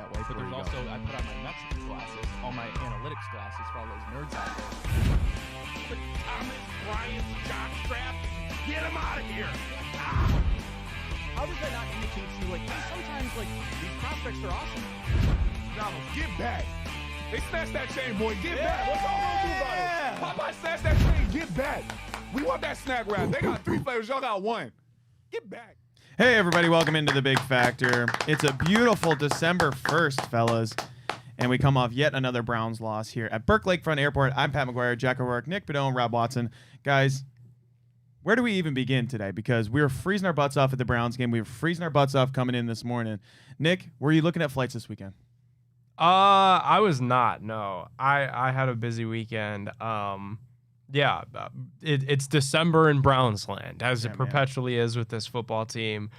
that way. But there's also, I put on my metrics glasses, all my analytics glasses for all those nerds out there. But Thomas Bryant's jockstrap, get him out of here! Ah! How does that not indicate to you, like, hey, sometimes, like, these prospects are awesome? Donald, get back! They snatched that chain, boy. Get back! What's all gonna do about it? Popeye snatched that chain. Get back! We want that snack wrap. They got 3 flavors. Y'all got 1. Get back! Hey, everybody. Welcome into The Big Factor. It's a beautiful December 1st, fellas. And we come off yet another Browns loss here at Burke Lakefront Airport. I'm Pat McGuire, Jack O'Rourke, Nick Bedone, Rob Watson. Guys, where do we even begin today? Because we were freezing our butts off at the Browns game. We were freezing our butts off coming in this morning. Nick, were you looking at flights this weekend? I was not. No, I had a busy weekend. Yeah, it's December in Brownsland, as it perpetually is with this football team.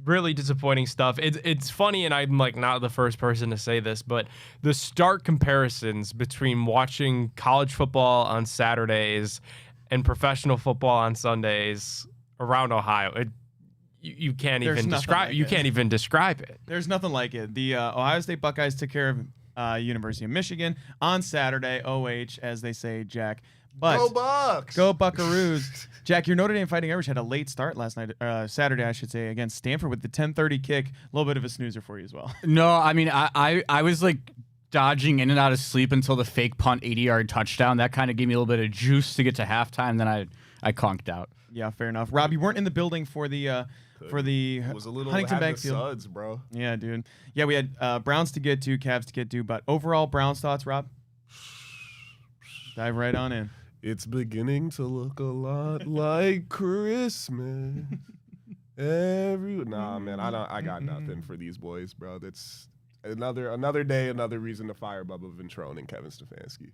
Really disappointing stuff. It's funny, and I'm like not the first person to say this, but the stark comparisons between watching college football on Saturdays and professional football on Sundays around Ohio. You can't even describe. Like you can't even describe it. There's nothing like it. The Ohio State Buckeyes took care of University of Michigan on Saturday. OH, as they say, Jack. But go Bucks! Go Buckaroos! Jack, your Notre Dame Fighting Irish had a late start last night, Saturday, I should say, against Stanford with the 10:30 kick. A little bit of a snoozer for you as well. No, I mean, I was like dodging in and out of sleep until the fake punt 80-yard touchdown. That kind of gave me a little bit of juice to get to halftime. Then I conked out. Yeah, fair enough. Rob, you weren't in the building for the it was a little Huntington Bank the field. suds, bro. Yeah, dude. Yeah, we had Browns to get to, Cavs to get to, but overall Browns thoughts, Rob? Dive right on in. It's beginning to look a lot like Christmas. Nah, man, I got nothing for these boys, bro. That's another day, another reason to fire Bubba Ventrone and Kevin Stefanski.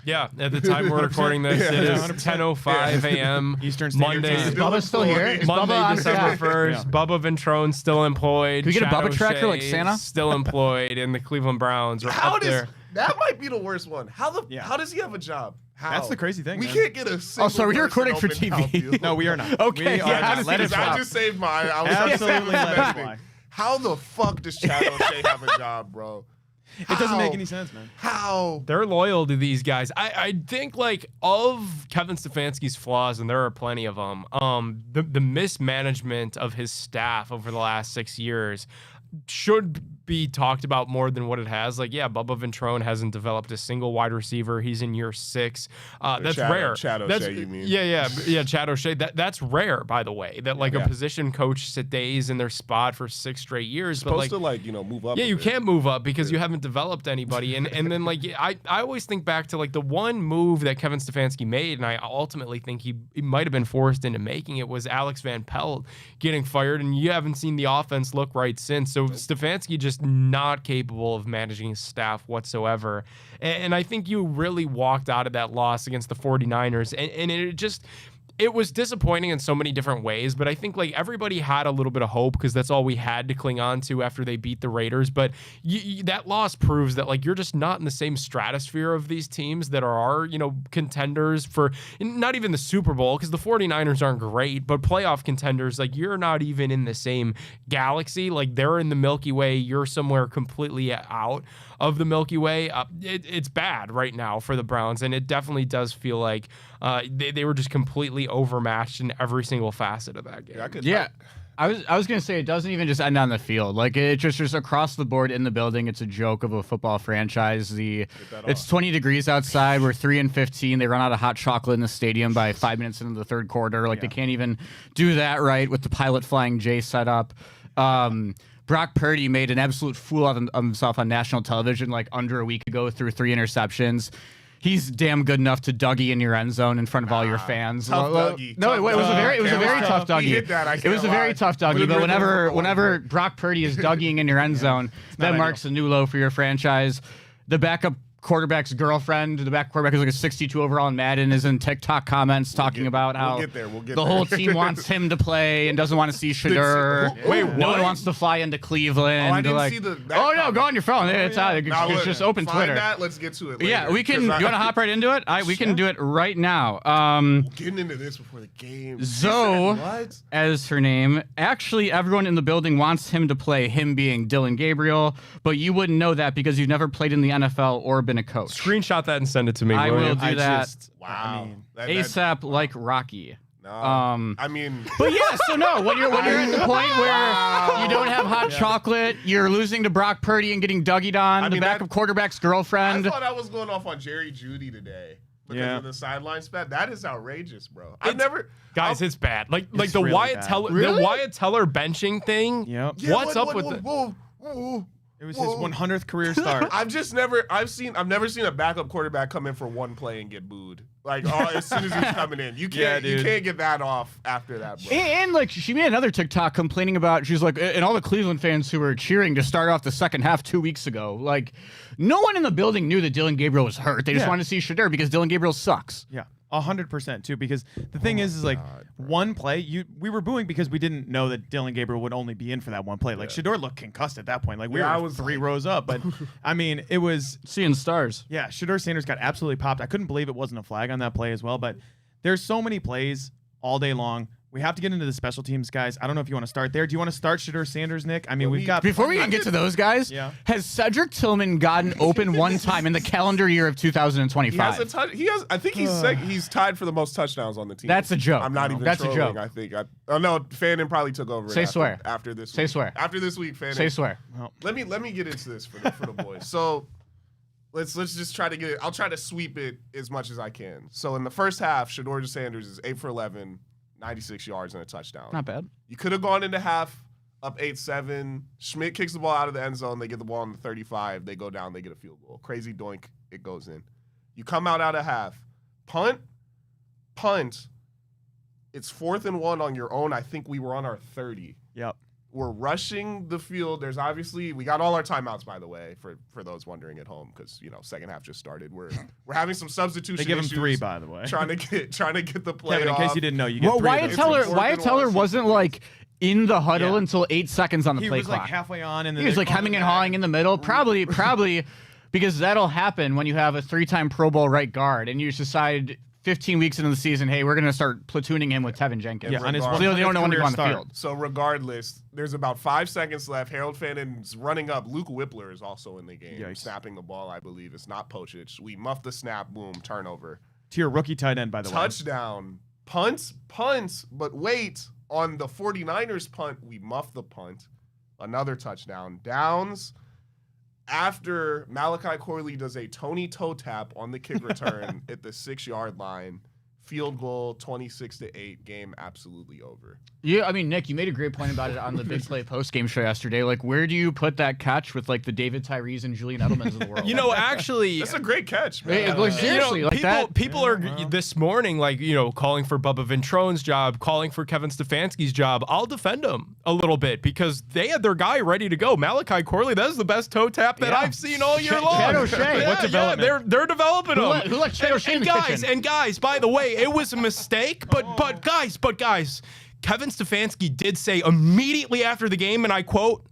Yeah, at the time we're recording this, it is 10:05 a.m. Eastern Standard Monday. Time. Is Bubba still here? Is Monday, Bubba on December staff? 1st. Yeah. Bubba Ventrone still employed. Can we get a Chad Bubba tracker like O'Shea Santa? Still employed, and the Cleveland Browns are up there. That might be the worst one. How does he have a job? How? That's the crazy thing. We man. can't get a single so we're person recording for open TV. outfield. No, we are not. Okay, We are yeah, not. Let it I fly. just saved mine. I was Absolutely let it fly. How the fuck does Chad O'Shea have a job, bro? It doesn't make any sense, man. How? They're loyal to these guys. I think, like, of Kevin Stefanski's flaws, and there are plenty of them, the mismanagement of his staff over the last 6 years should be talked about more than what it has. Like, yeah, Bubba Ventrone hasn't developed a single wide receiver. He's in year 6. That's rare. Chad O'Shea, you mean? Yeah, Chad O'Shea. That's rare, by the way, that like a position coach stays in their spot for 6 straight years. Supposed to move up. Yeah, you bit. can't move up because you haven't developed anybody. And then like I always think back to like the one move that Kevin Stefanski made, and I ultimately think he might have been forced into making it, was Alex Van Pelt getting fired, and you haven't seen the offense look right since. So Stefanski just not capable of managing his staff whatsoever. And I think you really walked out of that loss against the 49ers, and it was disappointing in so many different ways, but I think like everybody had a little bit of hope because that's all we had to cling on to after they beat the Raiders. But that loss proves that like you're just not in the same stratosphere of these teams that are, contenders for not even the Super Bowl, because the 49ers aren't great, but playoff contenders, like you're not even in the same galaxy. Like they're in the Milky Way, you're somewhere completely out of the Milky Way. It's bad right now for the Browns, and it definitely does feel like they were just completely overmatched in every single facet of that game. I was gonna say it doesn't even just end on the field. Like it just across the board in the building. It's a joke of a football franchise. It's 20 degrees outside. We're 3-15. They run out of hot chocolate in the stadium by 5 minutes into the third quarter. Like they can't even do that right with the pilot flying J set up. Brock Purdy made an absolute fool of himself on national television like under a week ago through 3 interceptions. He's damn good enough to Dougie in your end zone in front of all your fans. Tough Dougie. No, it was a very tough Dougie. It was a very tough Dougie. But whenever Brock Purdy is Dougieing in your end zone, that marks a new low for your franchise. The backup quarterback's girlfriend, the back quarterback is like a 62 overall in Madden, is in TikTok comments talking about how the whole team wants him to play and doesn't want to see Shedeur. Wait, no what? one wants to fly into Cleveland. Oh, I didn't see that Oh no, comment. go on your phone. It's out. It's just open Find Twitter. that. Let's get to it later. Yeah, we can. You want to hop right into it? We can do it right now. Getting into this before the game. Zoe, What? as her name, actually everyone in the building wants him to play, him being Dylan Gabriel, but you wouldn't know that because you've never played in the NFL or been a coach. Screenshot that and send it to me. I will will you? do that. Wow. I mean, ASAP like Rocky. No. Um, I mean, But yeah, so no, when you're at the point where you don't have hot chocolate, you're losing to Brock Purdy and getting Dougie'd on, the mean, back that- of quarterback's I girlfriend. thought I was going off on Jerry Jeudy today because of the sideline spat. That is outrageous, bro. I've never. Guys, it's bad. Like It's the really Wyatt bad. Teller, Really? the Wyatt Teller benching thing. Yep. Yeah, What's up with it? Whoa. It was his 100th career start. I've never seen a backup quarterback come in for one play and get booed. Like as soon as he's coming in, you can't get that off after that, bro. And like she made another TikTok complaining about, she's like, and all the Cleveland fans who were cheering to start off the second half 2 weeks ago, like no one in the building knew that Dylan Gabriel was hurt. They just wanted to see Shedeur because Dylan Gabriel sucks. Yeah, 100% too. Because the thing is like one play, we were booing because we didn't know that Dylan Gabriel would only be in for that one play. Like Shedeur looked concussed at that point. Like we were three rows up, but I mean it was Seeing stars. yeah. Shedeur Sanders got absolutely popped. I couldn't believe it wasn't a flag on that play as well. But there's so many plays all day long. We have to get into the special teams, guys. I don't know if you want to start there. Do you want to start Shedeur Sanders, Nick? I mean, we've got Before we even get to those guys, has Cedric Tillman gotten open one time in the calendar year of 2025? He has. I think he's tied for the most touchdowns on the team. That's a joke. I'm not even. That's trolling, a joke. I think. Oh no, Fannin probably took over. Say swear. After this. Say week. swear. After this week, Fannin. Say swear. Let me get into this for the boys. So let's just try to get it. I'll try to sweep it as much as I can. So in the first half, Shedeur Sanders is 8 for 11, 96 yards and a touchdown. Not bad. You could have gone into half up 8-7. Schmidt kicks the ball out of the end zone. They get the ball on the 35. They go down. They get a field goal. Crazy doink. It goes in. You come out of half. Punt. It's 4th and 1 on your own. I think we were on our 30. Yep. We're rushing the field. There's obviously, we got all our timeouts, by the way, for those wondering at home, because second half just started. We're having some substitution. They give him issues, 3, by the way. trying to get the play Kevin, in off. case you didn't know, you get Well, 3 of those. Wyatt Teller wasn't like in the huddle until 8 seconds on the He play was clock. like halfway on, and then He was like hemming and hawing in the middle. Probably because that'll happen when you have a 3-time Pro Bowl right guard and you just decide 15 weeks into the season, hey, we're going to start platooning him with Tevin Jenkins. Yeah, on his so they don't know when to go on the start. field. So regardless, there's about 5 seconds left. Harold Fannin's running up. Luke Whippler is also in the game, snapping the ball, I believe. It's not Pochich. We muff the snap, boom, turnover. To your rookie tight end, by the way. Touchdown. Punts, but wait. On the 49ers punt, we muff the punt. Another touchdown. Downs. After Malachi Corley does a Tony toe tap on the kick return at the 6-yard line, field goal, 26-8, game absolutely over. Yeah, I mean, Nick, you made a great point about it on the Big Play post-game show yesterday. Like, where do you put that catch with, like, the David Tyrees and Julian Edelmans of the world? Actually... That's a great catch, man. Seriously, like that. People are this morning, like, calling for Bubba Ventrone's job, calling for Kevin Stefanski's job. I'll defend them a little bit because they had their guy ready to go. Malachi Corley, that is the best toe tap that I've seen all year long. Chad O'Shea. What development? They're developing him. Who let Chad O'Shea in the kitchen? And guys, by the way, it was a mistake, but guys, Kevin Stefanski did say immediately after the game, and I quote,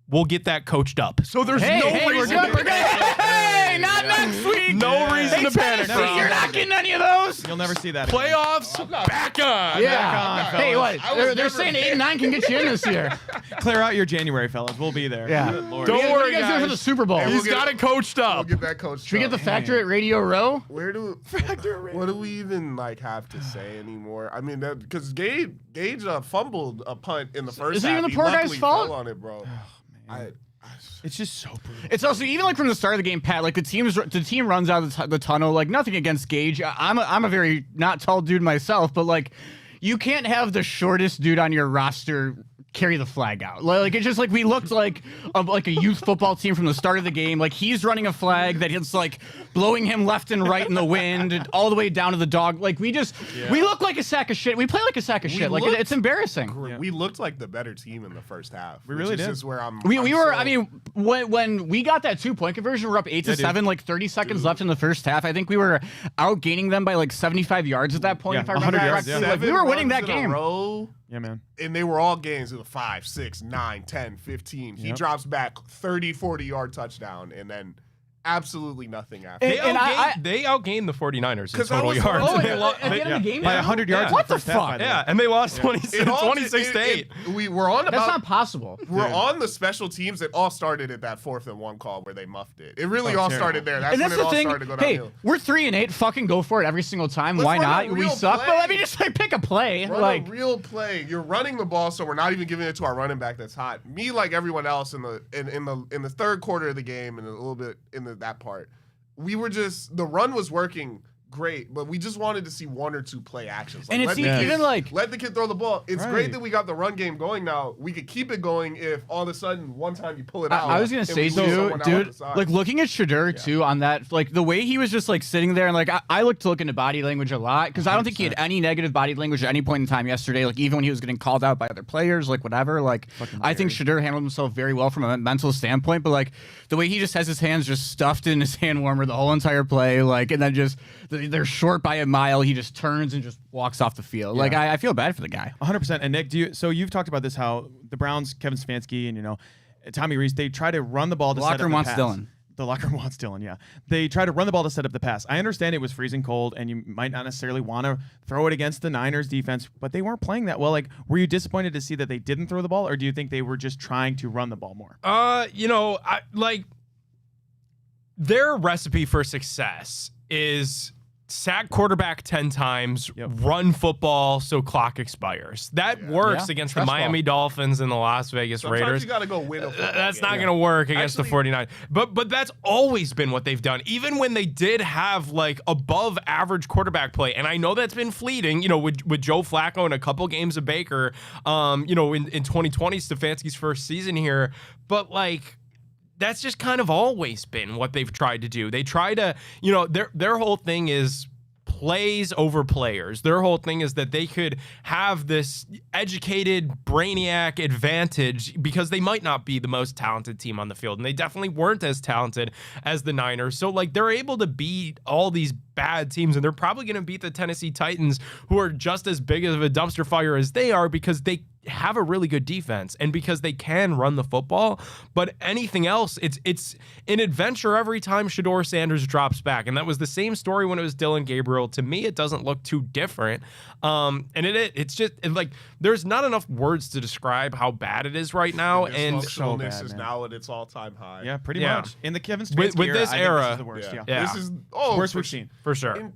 "We'll get that coached up." So there's no reason. Hey, not next week. No reason to panic. You're not getting any of those. You'll never see that again. Playoffs back on. Yeah. Back on, Hey, fellas. what? They're saying 8 and 9 can get you in this year. Clear out your January, fellas. We'll be there. Yeah. Good Lord. Don't What are worry, you guys doing for the guys. Super Bowl? He's got it coached We'll up. get that coach. Should we get the Factor at Radio Row? What do we even have to say anymore? I mean, because Gage fumbled a punt in the first Is it half. even the He poor guy's luckily fault? fell on it, bro. It's just so brutal. It's also even like from the start of the game, Pat. Like the team runs out of the tunnel. Like nothing against Gage. I'm a very not tall dude myself, but like you can't have the shortest dude on your roster carry the flag out. Like it's just like we looked like a youth football team from the start of the game. Like he's running a flag that is like blowing him left and right in the wind, and all the way down to the dog. Like we look like a sack of shit. We play like a sack of shit. Like it's embarrassing. We looked like the better team in the first half. We really did. This is where we were. I mean, when we got that 2-point conversion, we're up 8-7, like 30 seconds left in the first half. I think we were outgaining them by like 75 yards at that point. Yeah, if I remember 100 yards, correctly. yeah. Like we were winning that in a game. row, Yeah, man. and they were all games of the 5, 6, 9, 10, 15. He drops back 30, 40-yard touchdown, and then absolutely nothing after. They outgained the 49ers in total yards. At the end of the game, by 100 yards. What the first half, by fuck? the way. Yeah, and they lost 26-8. We were on That's about. not possible. We're on the special teams. It all started at that 4th and 1 call where they muffed it. It really all terrible. started there. That's And when that's it the all thing. started to go Hey, downhill. we're 3-8. Fucking go for it every single time. Let's Why run not? a We real suck. play. But let me just like pick a play. Run Like a real play. You're running the ball, so we're not even giving it to our running back that's hot. Me, like everyone else in the third quarter of the game and a little bit in that part, we were just the run was working great, but we just wanted to see 1 or 2 play actions. And it's let the kid- even like let the kid throw the ball. It's Right. great that we got the run game going now. We could keep it going if all of a sudden one time you pull it out. I was gonna and say we lose too, someone out dude. the side. Like looking at Shedeur too on that, like the way he was just like sitting there, and like I looked to look into body language a lot because I don't think he had any negative body language at any point in time yesterday. Like even when he was getting called out by other players, like whatever. Like I think Shedeur handled himself very well from a mental standpoint, but like the way he just has his hands just stuffed in his hand warmer the whole entire play, like and then just they're short by a mile, he just turns and just walks off the field. Like I feel bad for the guy. 100%. And Nick, so you've talked about this, how the Browns, Kevin Stefanski, and Tommy Rees, they try to run the ball to set up the wants pass. Dylan. The locker room wants Dylan, yeah. They try to run the ball to set up the pass. I understand it was freezing cold, and you might not necessarily want to throw it against the Niners defense, but they weren't playing that well. Like, were you disappointed to see that they didn't throw the ball, or do you think they were just trying to run the ball more? Their recipe for success is sack quarterback 10 times, run football so clock expires. That works against the Miami Dolphins and the Las Vegas Sometimes Raiders. you gotta go win a football That's game. not going to work against the 49. But that's always been what they've done. Even when they did have like above average quarterback play, and I know that's been fleeting, with Joe Flacco and a couple games of Baker, in 2020, Stefanski's first season here. But like, that's just kind of always been what they've tried to do. They try to, their whole thing is plays over players. Their whole thing is that they could have this educated brainiac advantage because they might not be the most talented team on the field. And they definitely weren't as talented as the Niners. So like they're able to beat all these bad teams, and they're probably going to beat the Tennessee Titans, who are just as big of a dumpster fire as they are, because they have a really good defense and because they can run the football. But anything else, it's an adventure every time Shedeur Sanders drops back. And that was the same story when it was Dylan Gabriel. To me, it doesn't look too different. And it's just like there's not enough words to describe how bad it is right now. And so this bad, is man. now at its all-time high. Yeah, pretty Yeah. much. In the Kevin Stefanski With this I think era, this is the worst. Yeah. This is Worst for we've seen. for sure.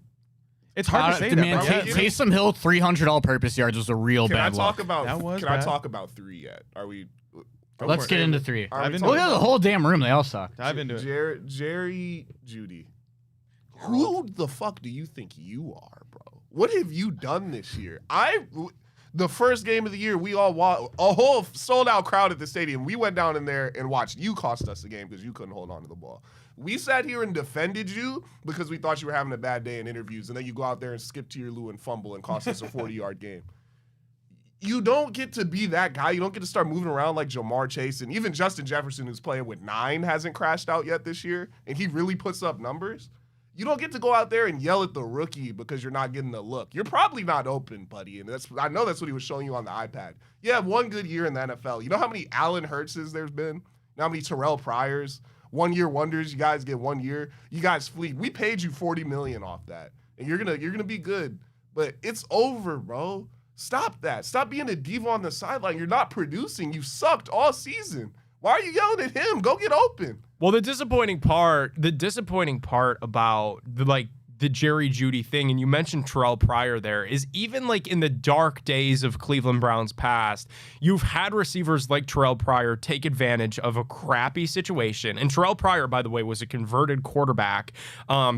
It's hard to say that, man, bro. Taysom Hill 300 all-purpose yards was a real Can I bad talk luck. about? That was Can I bad. talk about 3 yet? Are we? Let's get into 3. Are we Dive into Look talking at the about whole damn room. They all suck. Dive into it. Jerry Judy. Who the fuck do you think you are, bro? What have you done this year? The first game of the year, we all a whole sold-out crowd at the stadium. We went down in there and watched. You cost us the game because you couldn't hold on to the ball. We sat here and defended you because we thought you were having a bad day in interviews, and then you go out there and skip to your loo and fumble and cost us a 40-yard game. You don't get to be that guy. You don't get to start moving around like Jamar Chase, and even Justin Jefferson, who's playing with 9, hasn't crashed out yet this year, and he really puts up numbers. You don't get to go out there and yell at the rookie because you're not getting the look. You're probably not open, buddy, and I know that's what he was showing you on the iPad. You have one good year in the NFL. You know how many Allen Hurtses there's been? You know how many Terrell Pryors? 1-year wonders. You guys get 1 year. You guys fleet. We paid you $40 million off that, and you're gonna be good. But it's over, bro. Stop that. Stop being a diva on the sideline. You're not producing. You sucked all season. Why are you yelling at him? Go get open. Well, the disappointing part about the Jerry Jeudy thing, and you mentioned Terrell Pryor there, is even like in the dark days of Cleveland Browns past, you've had receivers like Terrell Pryor take advantage of a crappy situation. And Terrell Pryor, by the way, was a converted quarterback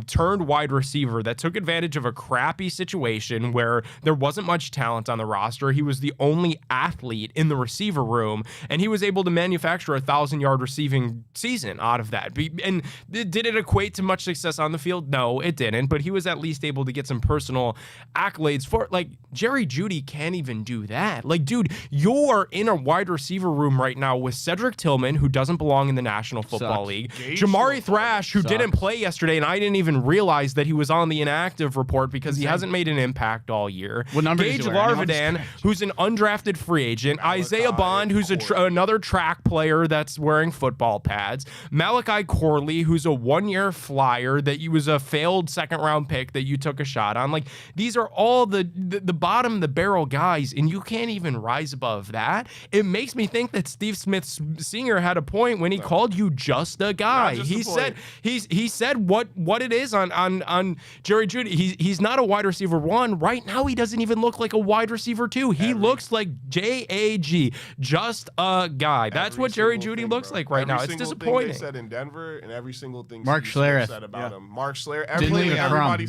turned wide receiver that took advantage of a crappy situation where there wasn't much talent on the roster. He was the only athlete in the receiver room, and he was able to manufacture a 1,000-yard receiving season out of that. And did it equate to much success on the field? No, it didn't. But he was at least able to get some personal accolades for it. Like, Jerry Jeudy can't even do that. Like, dude, you're in a wide receiver room right now with Cedric Tillman, who doesn't belong in the National Football League. Jamari Thrash, who didn't play yesterday, and I didn't even realize that he was on the inactive report because he hasn't made an impact all year. What number Gage is he wearing? Larvidan, who's an undrafted free agent. Isaiah Bond, who's another track player that's wearing football pads. Malachi Corley, who's a one-year flyer that he was a failed second-round pick that you took a shot on. Like, these are all the bottom of the barrel guys, and you can't even rise above that. It makes me think that Steve Smith Sr. had a point when he called you just a guy. He said what it is on Jerry Jeudy. He's not a wide receiver one. Right now, he doesn't even look like a wide receiver two. He looks like JAG, just a guy. That's what Jerry Jeudy looks like right now. It's disappointing. They said in Denver, and every single thing Mark Steve Smith Schlereth said about him. Mark Schlereth.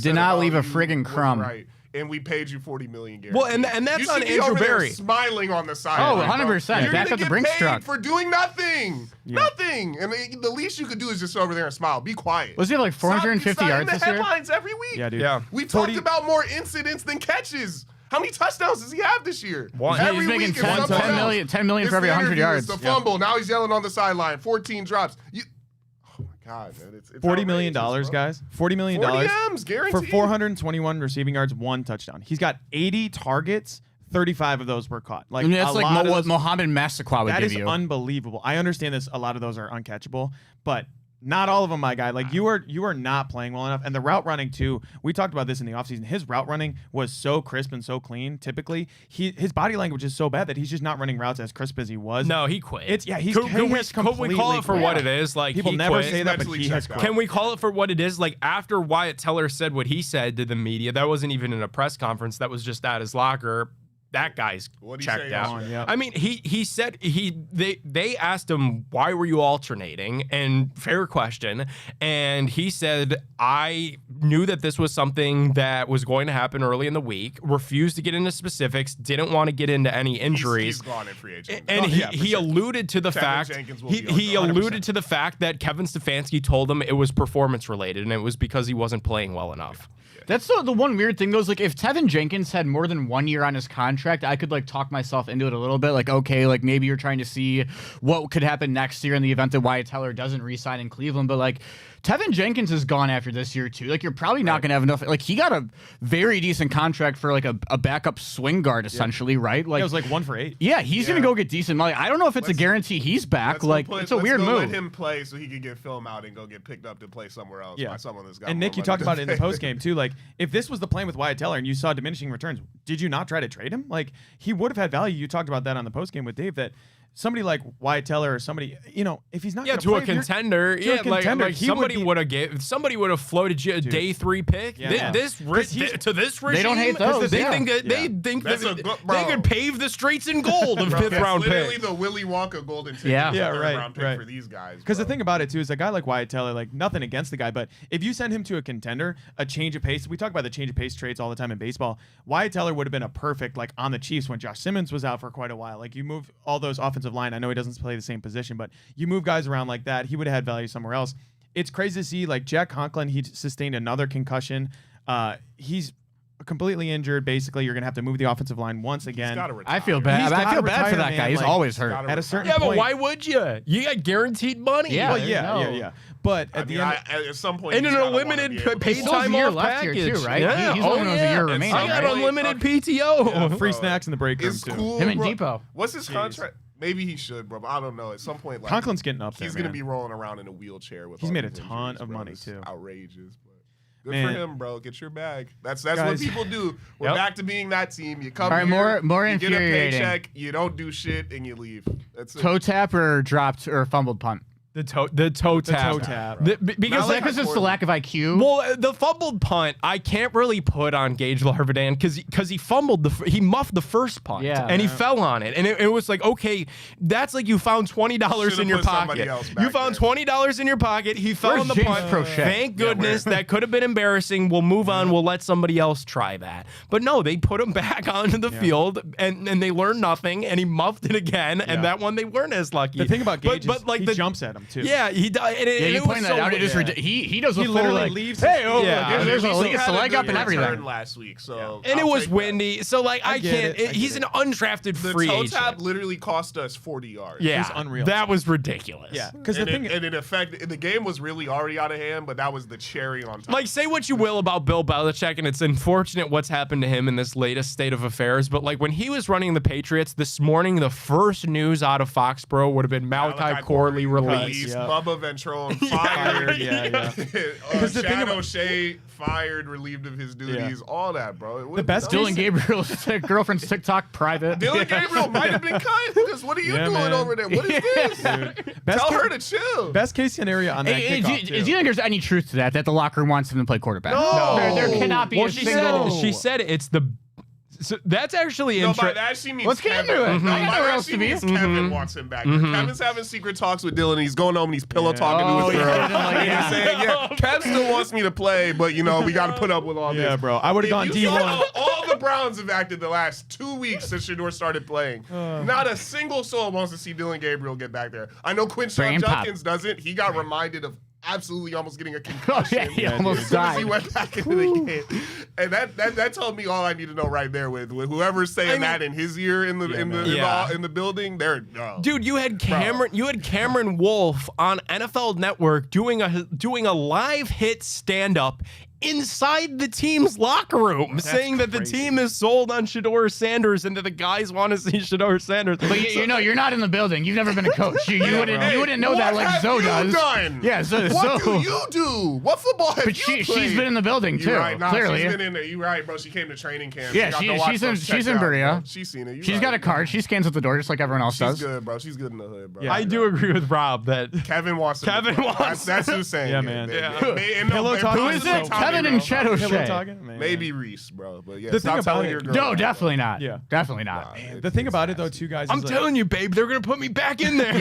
Did not leave a friggin' crumb. Right. And we paid you $40 million guaranteed. Well, and that's on Andrew Berry. Smiling on the sideline. 100%. You're Back gonna up the get Brinks paid truck for doing nothing. Nothing. And the least you could do is just over there and smile. Be quiet. Was he like 450 yards this year? year? Headlines every week. Yeah, dude. Yeah. We talked about more incidents than catches. How many touchdowns does he have this year? One. Every He's making week is 10 million for every 100 yards. The fumble. Now he's yelling on the sideline. 14 drops. Oh my God, man! It's $40 million, guys. $40 million 40 M's guaranteed for 421 receiving yards, 1 touchdown. He's got 80 targets. 35 of those were caught. Like, I mean, that's like what Mohamed Massaquoi would that give is you. unbelievable. I understand this. A lot of those are uncatchable, but not all of them, my guy. Like, you are not playing well enough. And the route running too. We talked about this in the offseason. His route running was so crisp and so clean. Typically, his body language is so bad that he's just not running routes as crisp as he was. No, he quit. Could we call it for what it is? Like, people never say that, but he has quit. Can we call it for what it is? Like, after Wyatt Teller said what he said to the media, that wasn't even in a press conference. That was just at his locker. That guy's checked out. I mean, he said they asked him, why were you alternating? And fair question. And he said, I knew that this was something that was going to happen early in the week, refused to get into specifics, didn't want to get into any injuries. He's gone in free agent. And he alluded to the fact he alluded to the fact that Kevin Stefanski told him it was performance related and it was because he wasn't playing well enough. That's the one weird thing, though, is like if Tevin Jenkins had more than 1 year on his contract, I could like talk myself into it a little bit. Like, okay, like maybe you're trying to see what could happen next year in the event that Wyatt Teller doesn't re-sign in Cleveland. But like Tevin Jenkins is gone after this year too. Like, you're probably not going to have enough. Like, he got a very decent contract for like a backup swing guard essentially, right? Like, it was like 1 for 8. Yeah, he's going to go get decent money. I don't know if it's a guarantee he's back. Like, it's a weird move. Let him play so he can get film out and go get picked up to play somewhere else. By someone that's got and Nick, you talked about it in the post game too. Like, if this was the plan with Wyatt Teller and you saw diminishing returns, did you not try to trade him? Like, he would have had value. You talked about that on the post game with Dave, that somebody like Wyatt Teller or somebody, if he's not to play, a contender, like somebody would have floated you a day 3 pick. Yeah. This regime, they don't hate those. They think that they could pave the streets in gold of 5th round pick. Literally the Willy Wonka golden ticket. Round pick for these guys. Because the thing about it too is a guy like Wyatt Teller, like, nothing against the guy, but if you send him to a contender, a change of pace. We talk about the change of pace trades all the time in baseball. Wyatt Teller would have been a perfect, like, on the Chiefs when Josh Simmons was out for quite a while. Like, you move all those offensive line. I know he doesn't play the same position, but you move guys around like that. He would have had value somewhere else. It's crazy to see, like, Jack Conklin. He sustained another concussion. He's completely injured. Basically, you're gonna have to move the offensive line once again. I feel bad. I feel bad for that guy. He's always hurt. At a certain point. But why would you? You got guaranteed money. Yeah, yeah. But at the end, at some point, and an unlimited paid time off package here too, right? Yeah. He's only knows a year remaining. I got unlimited PTO. Free snacks in the break room It's too. cool. Him and bro. Depot. What's his contract? Maybe he should, bro. But I don't know. At some point, like, Conklin's getting up there. He's gonna be rolling around in a wheelchair with. He's all made a these ton injuries, of bro. money It's too. Outrageous, but good Man. for him, bro. Get your bag. That's Guys. what people do. We're back to being that team. You come All right, here, more you get a infuriating. paycheck, you don't do shit, and you leave. That's it. Toe tap or dropped or fumbled punt. The toe tap. Because Because it's the lack of IQ. well, the fumbled punt, I can't really put on Gage Larvidan because he fumbled he muffed the first punt and he fell on it. And it was like, okay, that's like you found $20 in your pocket. You found $20 in your pocket. He fell on the punt. Thank goodness. That could have been embarrassing. We'll move on. We'll let somebody else try that. But no, they put him back onto the field and they learned nothing and he muffed it again. And that one they weren't as lucky. The thing about Gage is like he jumps at him too. Yeah, he does. You pointed that out. It is he does a full literally like, leaves. hey, There's a leg up and everything. Last week, so and it was windy, so like I can't. He's an undrafted free agent. The toe tap literally cost us 40 yards. Yeah, it was unreal. That was ridiculous. Yeah, because the game was really already out of hand, but that was the cherry on top. Like, say what you will about Bill Belichick, and it's unfortunate what's happened to him in this latest state of affairs. But like when he was running the Patriots this morning, the first news out of Foxborough would have been Malachi Corley released. Bubba Ventrone fired. Because the thing about Shea fired, relieved of his duties, all that, bro. The best Dylan Gabriel's girlfriend's TikTok private. Dylan Gabriel might have been cut because what are you doing over there? What is this? Tell her to chill. Best case scenario on that kickoff, do you think there's any truth to that the locker room wants him to play quarterback? No. There cannot be a single. She said it's the. So that's actually No, interesting. but that actually means Let's get Kevin. into it. No, I got that nowhere else to actually be. means Kevin wants him back. Kevin's having secret talks with Dylan. And he's going home and he's pillow talking to his girl. He's saying, Kev still wants me to play, but we got to put up with all this. Yeah, bro. I would have gone D1. All the Browns have acted the last 2 weeks since Shador started playing. Not a single soul wants to see Dylan Gabriel get back there. I know Quinshon Judkins doesn't. He got reminded of absolutely almost getting a concussion. He almost as soon as died. he went back into the game, and that told me all I need to know right there. With whoever's saying that in his ear in the building, they're Dude, you had Cameron Wolf on NFL Network doing a live hit stand up inside the team's locker room, saying that the team is sold on Shador Sanders and that the guys want to see Shador Sanders. But you're not in the building. You've never been a coach. You wouldn't know that like Zoe does. Done? Yeah, what do you do? What football have But you played? she's been in the building too. You're right. Nah, clearly, she's been in there. You're right, bro. She came to training camp. Yeah, she's in Berea. She's seen it. She's got a card. She scans at the door just like everyone else does. She's good, bro. She's good in the hood, bro. Yeah, I do agree with Rob that Kevin wants. That's who's saying. Yeah, it. man. Who is it? Kevin and Chet O'Shea. Maybe Reese, bro. But yeah, The thing stop about telling it- your girl. No, definitely not. Yeah. Definitely not. The thing about it though, too, guys. I'm telling you, babe, they're gonna put me back in there.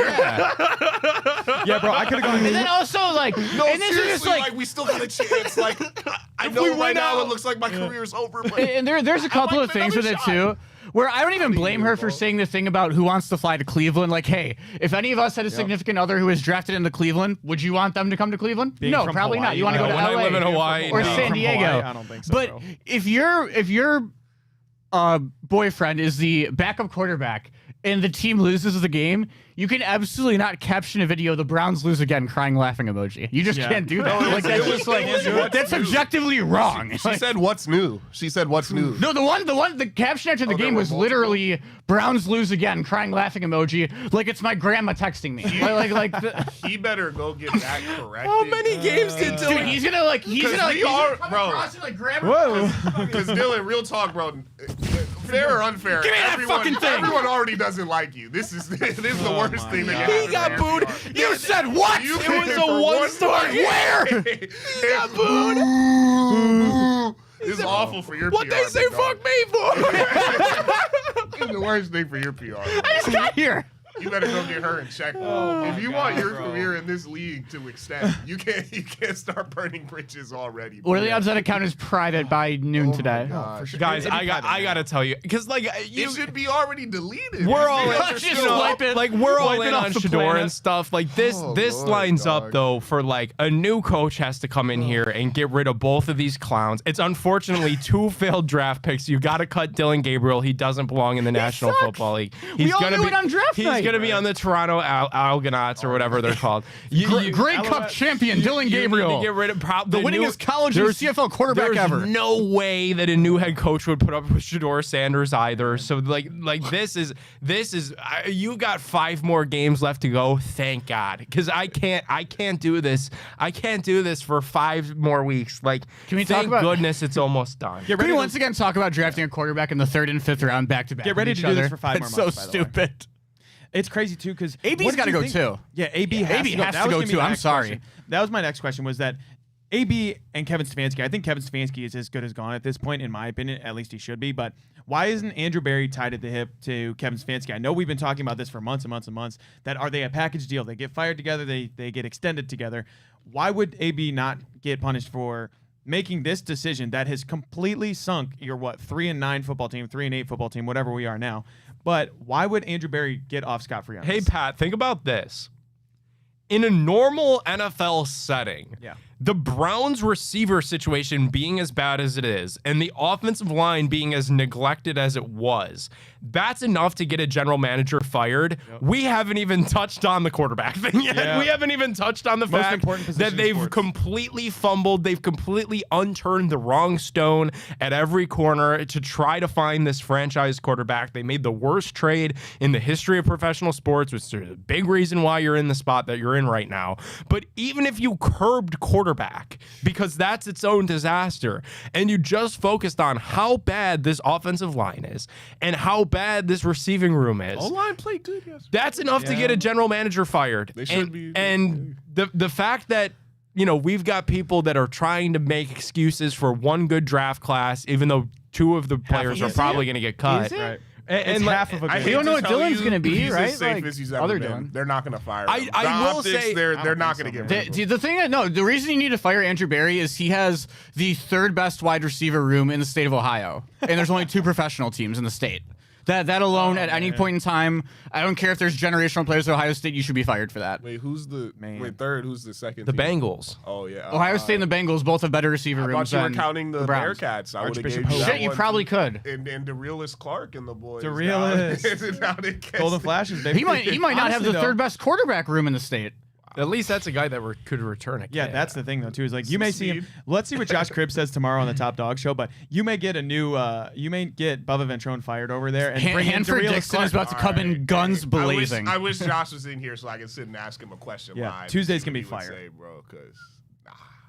Yeah, bro. I could have gone. And then also like, No, and this is seriously, just like we still got a chance. Like I know right now it looks like my career's over, but and there's a couple of things with it too. Where I don't even blame her for saying the thing about who wants to fly to Cleveland. Like, hey, if any of us had a significant other who was drafted into Cleveland, would you want them to come to Cleveland? Being No, from probably Hawaii, not. You want to go to when LA I live in Hawaii, or no. San From Diego. Hawaii, I don't think so, But bro. if your boyfriend is the backup quarterback and the team loses the game, you can absolutely not caption a video, the Browns lose again, crying, laughing emoji. You just can't do that. Like, that's just like, that's objectively wrong. she said, "What's new?" She said, "What's new?" No, the caption after the game was literally Browns lose again, crying, laughing emoji, like it's my grandma texting me. He better go get that corrected. How many games did Dude, Dylan? he's gonna bro. Whoa. Because Dylan, real talk, bro. Fair or unfair, Give me that fucking thing. everyone already doesn't like you. This is the worst thing that can He got happen to booed. You said what? You It was came a for one-star. Where? He got booed. This is awful for your What PR. they say big dog. fuck me for? It's the worst thing for your PR. I just got here. You better go get her and check. If you want your career in this league to extend, you can't start burning bridges already. What are the odds that account is private by noon today? Guys, I gotta tell you, because like It should be already deleted. we're all These things are Just still wipe it. like we're all Wipe it in off on the Shador planet. and stuff. Like this Lord, lines up dog. though for like a new coach has to come in here and get rid of both of these clowns. It's unfortunately 2 failed draft picks. You got to cut Dylan Gabriel. He doesn't belong in the National sucks. Football League. We all knew it on draft He's night. gonna be on the Toronto Argonauts or whatever they're called. Grey Cup champion Dylan You Gabriel. need to get rid of The winningest college and CFL quarterback there's ever. no way that a new head coach would put up with Shador Sanders either. So like this is you got 5 more games left to go. Thank God, because I can't do this. I can't do this for 5 more weeks. Like, Can we talk thank about- goodness it's almost done. Get Can ready we to once again talk about drafting a quarterback in the 3rd and 5th round back to back? Get ready to do this for 5 more That's months, so by the way. stupid. It's crazy too because AB's got to go too. Yeah, AB has AB to go. has That to was go gonna be too. my I'm next sorry. question. That was my next question. Was that AB and Kevin Stefanski? I think Kevin Stefanski is as good as gone at this point, in my opinion. At least he should be. But why isn't Andrew Berry tied at the hip to Kevin Stefanski? I know we've been talking about this for months and months and months. That are they a package deal? They get fired together. They get extended together. Why would AB not get punished for making this decision that has completely sunk your 3-9 football team, 3-8 football team, whatever we are now? But why would Andrew Berry get off scot-free on Hey, this? Pat, think about this. In a normal NFL setting, Yeah. the Browns receiver situation being as bad as it is, and the offensive line being as neglected as it was, that's enough to get a general manager fired. Yep. We haven't even touched on the quarterback thing yet. Yeah. We haven't even touched on the Most fact important position that in they've sports. completely fumbled. They've completely unturned the wrong stone at every corner to try to find this franchise quarterback. They made the worst trade in the history of professional sports, which is a big reason why you're in the spot that you're in right now. But even if you curbed quarterback, because that's its own disaster, and you just focused on how bad this offensive line is and how bad this receiving room is, O-line played good yesterday. that's enough to get a general manager fired. They should and, be. And the fact that we've got people that are trying to make excuses for one good draft class, even though two of the players are probably going to get cut. Is it? Right. And It's like, half of a I good hate You don't know to what tell Dylan's you, gonna be, he's right? as safe Like, as he's ever other been. Dylan. They're not going to fire him. I The will optics, say- they're not going to get rid of him. The thing the reason you need to fire Andrew Berry is he has the third best wide receiver room in the state of Ohio, and there's only 2 professional teams in the state. That alone, at any point in time, I don't care if there's generational players at Ohio State, you should be fired for that. Wait, who's the third? Who's the second? the team? Bengals. Oh yeah, Ohio State and the Bengals both have better receiver I rooms thought you were than counting the Browns. Bearcats. I would have Archbishop gave you Hope. that Shit, you one, probably too. could. And DeRealis Clark and the boys. DeRealis. Down in Kansas. Golden Flashes, baby. He might not have Honestly, the though, third best quarterback room in the state. At least that's a guy that could return a Yeah, kick. that's the thing though too. Is like you may see him. Speed. Let's see what Josh Cribbs says tomorrow on the Top Dog Show. But you may get a new. You may get Bubba Ventrone fired over there and bring in Hanford DeRealis Dixon Clark. is about to come in guns blazing. I wish Josh was in here so I could sit and ask him a question Yeah, live. Tuesday's and see gonna what be he would fire. say, bro, 'cause,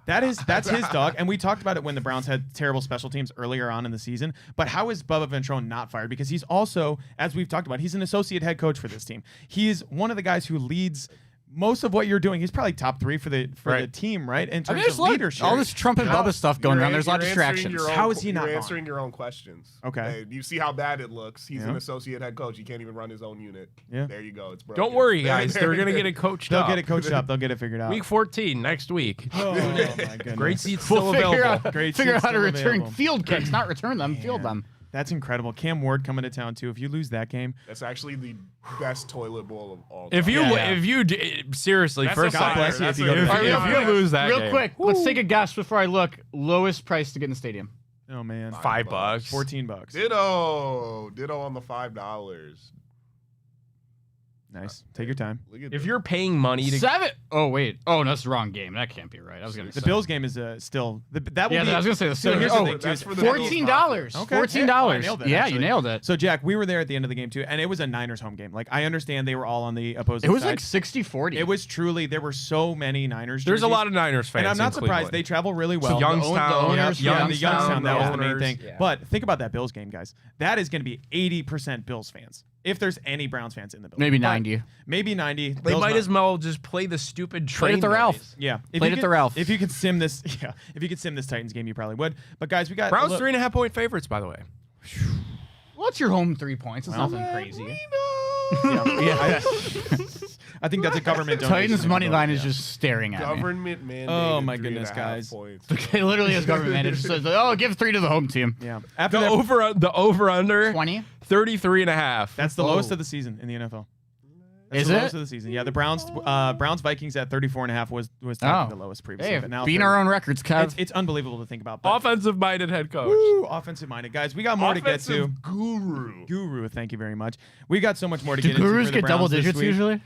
That's his dog, and we talked about it when the Browns had terrible special teams earlier on in the season. But how is Bubba Ventrone not fired? Because he's also, as we've talked about, he's an associate head coach for this team. He is one of the guys who leads most of what you're doing. He's probably top 3 for the team, right? In terms of leadership. all this Trump and Bubba stuff going around. There's a lot of You're answering distractions. your own- How is he not You're gone? answering your own questions. Okay. And you see how bad it looks. He's Yeah. an associate head coach. He can't even run his own unit. Yeah. There you go. It's broken. Don't worry, guys. They're going to get it coached They'll up. get it coached up. They'll get it figured out. Week 14, next week. Oh my goodness. Great seats We'll still figure available. out, Great figure out seats how to still return available. field kicks, not return them, field them. That's incredible. Cam Ward coming to town too. If you lose that game, That's actually the best toilet bowl of all. If you Yeah. seriously, That's first a God off, bless you That's if you a- go to if, the All right, if yeah. you lose that Real game, quick, let's take a guess before I look. Lowest price to get in the stadium. oh man, $5. $14. Ditto on the $5. Nice. Take your time. Look at If this. you're paying money to 7. Oh wait. Oh no, that's the wrong game. That can't be right. I was gonna The say. Bills game is still that will Yeah, be. I was gonna say the So Steelers. here's the Oh, thing, too. that's for the Bills $14. Okay. $14. Yeah, I nailed it, Yeah, actually. you nailed it. So Jack, we were there at the end of the game too, and it was a Niners home game. Like I understand they were all on the opposing It was side. like 60-40. It was truly there were so many Niners. There's a jerseys. lot of Niners fans. And I'm not in surprised. Cleveland. They travel really well. Youngstown, Yeah, owners, the Youngstown, Youngstown, that the was the main owners. thing. Yeah. But think about that Bills game, guys. That is going to be 80% Bills fans. If there's any Browns fans in the building. maybe But 90. Maybe 90. They Bills might not. as well just play the stupid Play train at the Ralph. noise. Yeah. If Played you at could- the Ralph. If you could sim this, yeah. If you could sim this Titans game, you probably would. But guys, we got Browns look- 3.5 point favorites, by the way. What's your home 3 points? It's Well, nothing crazy. Yeah. I think that's a government donation. Titans money line is Yeah. just staring at me. government mandated. Oh, my 3.5 goodness, guys. points. It literally is government mandated. It just says, oh, give 3 to the home team. Yeah. After The that, over under 20? 33.5. that's the lowest of the season in the NFL. That's Is the it? lowest of the season? Yeah, the Browns Vikings at 34.5 was technically the lowest previously. Hey, but now being 30. our own records, Kev. It's unbelievable to think about. But Offensive minded head coach. woo, offensive minded guys. We got more to get to. Offensive guru. Guru, thank you very much. We got so much more to Do get into. gurus for the get double Browns this digits week. usually?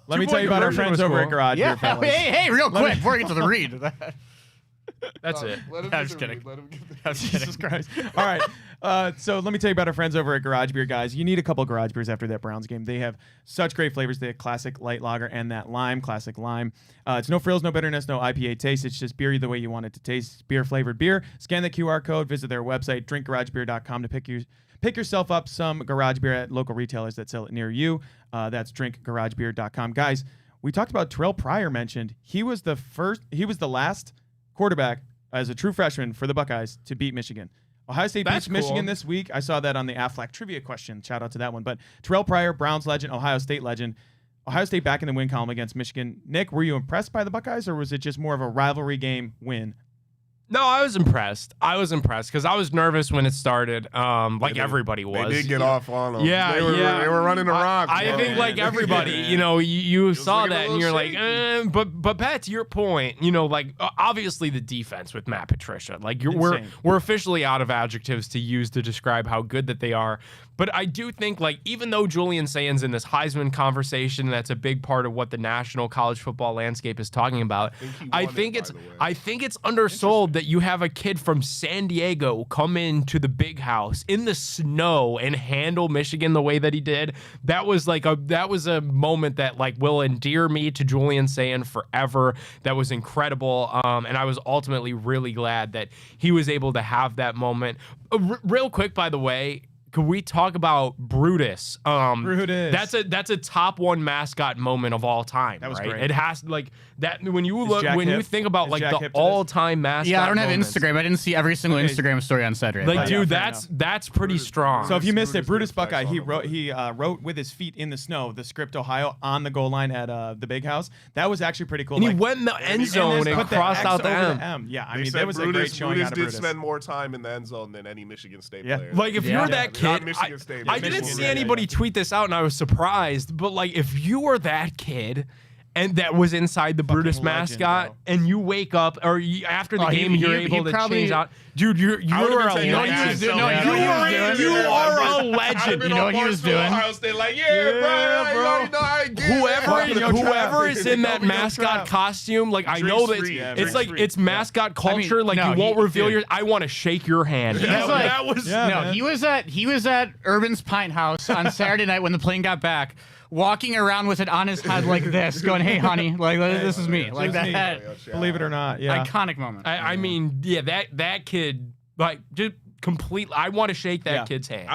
Let me 2-point tell you about our conversion friends was over cool. at Garage Yeah. Beer, fellas. Hey, real quick, before we get to the read. That's it. Let him I'm get just the kidding. read. Let him get the- Jesus Christ. All right. So let me tell you about our friends over at Garage Beer, guys. You need a couple Garage Beers after that Browns game. They have such great flavors. They have classic light lager and that classic lime. It's no frills, no bitterness, no IPA taste. It's just beer the way you want it to taste. Beer flavored beer. Scan the QR code, visit their website, drinkgaragebeer.com to pick pick yourself up some garage beer at local retailers that sell it near you. That's drinkgaragebeer.com. Guys, we talked about Terrell Pryor mentioned. He was the last quarterback as a true freshman for the Buckeyes to beat Michigan. Ohio State beats Michigan this week. I saw that on the Aflac trivia question. Shout out to that one. But Terrell Pryor, Browns legend, Ohio State legend. Ohio State back in the win column against Michigan. Nick, were you impressed by the Buckeyes, or was it just more of a rivalry game win? No, I was impressed. Because I was nervous when it started, everybody was. They did get off on them. Yeah, they were running the rock. I think like everybody, you saw that and you're like, but Pat, to your point, obviously the defense with Matt Patricia, we're officially out of adjectives to use to describe how good that they are. But I do think, even though Julian Sainz in this Heisman conversation, that's a big part of what the national college football landscape is talking about. I think it's undersold that you have a kid from San Diego come into the big house in the snow and handle Michigan the way that he did. That was a moment that will endear me to Julian Sainz forever. That was incredible. And I was ultimately really glad that he was able to have that moment. Real quick, by the way, could we talk about Brutus? Brutus. That's a top one mascot moment of all time. That was right? Great. It has that when you you think about the all time mascot. Yeah, I don't have moments. Instagram. I didn't see every single Instagram story on Saturday. Dude, that's pretty strong. So if you missed it, Brutus Buckeye, he wrote with his feet in the snow the script Ohio on the goal line at the Big House. That was actually pretty cool. And he went in the end zone and crossed out the M. Yeah, I mean that was a great showing out of Brutus. Did spend more time in the end zone than any Michigan State player. If you're that kid. I didn't see anybody tweet this out, and I was surprised. But if you were that kid, and that was inside the Brutus mascot, and you wake up or after the game, you're able to change out. Dude, you are a legend. You are a legend. You know what he was doing? Whoever is in that mascot costume, I know that it's mascot culture. You won't reveal your. I want to shake your hand. He was at Urban's Pint House on Saturday night when the plane got back, walking around with it on his head like this, going, "Hey, honey, this is me." Like that. Believe it or not, yeah. Iconic moment. I mean, that kid, just completely. I want to shake that kid's hand.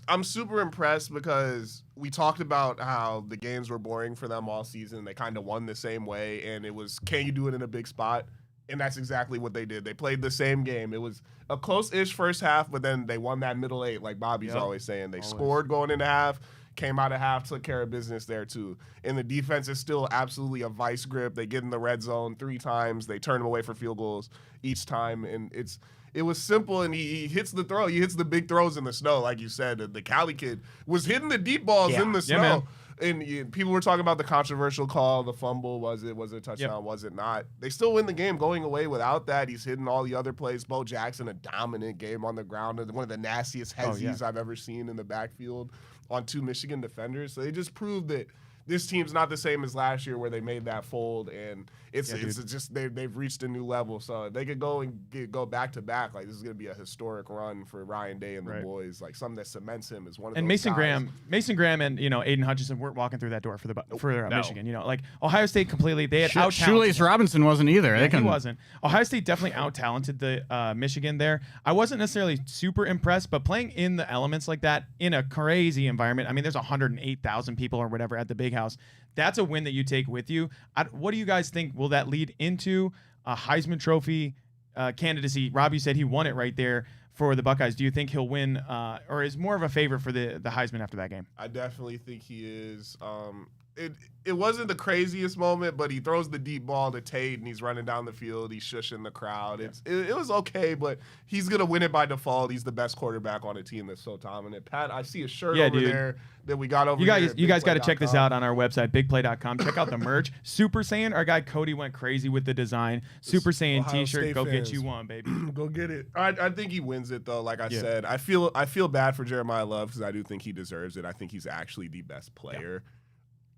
I'm super impressed because we talked about how the games were boring for them all season. They kind of won the same way, and it was, can you do it in a big spot? And that's exactly what they did. They played the same game. It was a close-ish first half, but then they won that middle eight, like Bobby's always saying. They scored going into half. Came out of half, took care of business there too. And the defense is still absolutely a vice grip. They get in the red zone 3 times. They turn them away for field goals each time. And it was simple, and he hits the throw. He hits the big throws in the snow, like you said. The Cali kid was hitting the deep balls in the snow. And people were talking about the controversial call, the fumble. Was it a touchdown? Was it not? They still win the game going away without that. He's hitting all the other plays. Bo Jackson, a dominant game on the ground. One of the nastiest heads I've ever seen in the backfield on 2 Michigan defenders. So they just proved that this team's not the same as last year where they made that fold, and it's just they've reached a new level. So they could go go back to back. This is going to be a historic run for Ryan Day and the boys. Something that cements him as one of those Mason guys. Graham and Aiden Hutchinson weren't walking through that door for Michigan. Ohio State completely they had out Shoelace Robinson wasn't either. Yeah, he wasn't. Ohio State definitely out talented the Michigan there. I wasn't necessarily super impressed, but playing in the elements like that in a crazy environment. I mean, there's 108,000 people or whatever at the Big House. That's a win that you take with you. What do you guys think? Will that lead into a Heisman Trophy candidacy? Rob, you said he won it right there for the Buckeyes. Do you think he'll win or is more of a favorite for the Heisman after that game? I definitely think he is. It wasn't the craziest moment, but he throws the deep ball to Tate, and he's running down the field. He's shushing the crowd. It was okay, but he's going to win it by default. He's the best quarterback on a team that's so dominant. Pat, I see a shirt over there that we got over here. You guys got to check this out on our website, bigplay.com. Check out the merch. Super Saiyan, our guy Cody went crazy with the design. Super Saiyan Ohio t-shirt. State Go fans. get you one, baby. Go get it. I think he wins it, though. Like I said, I feel bad for Jeremiah Love because I do think he deserves it. I think he's actually the best player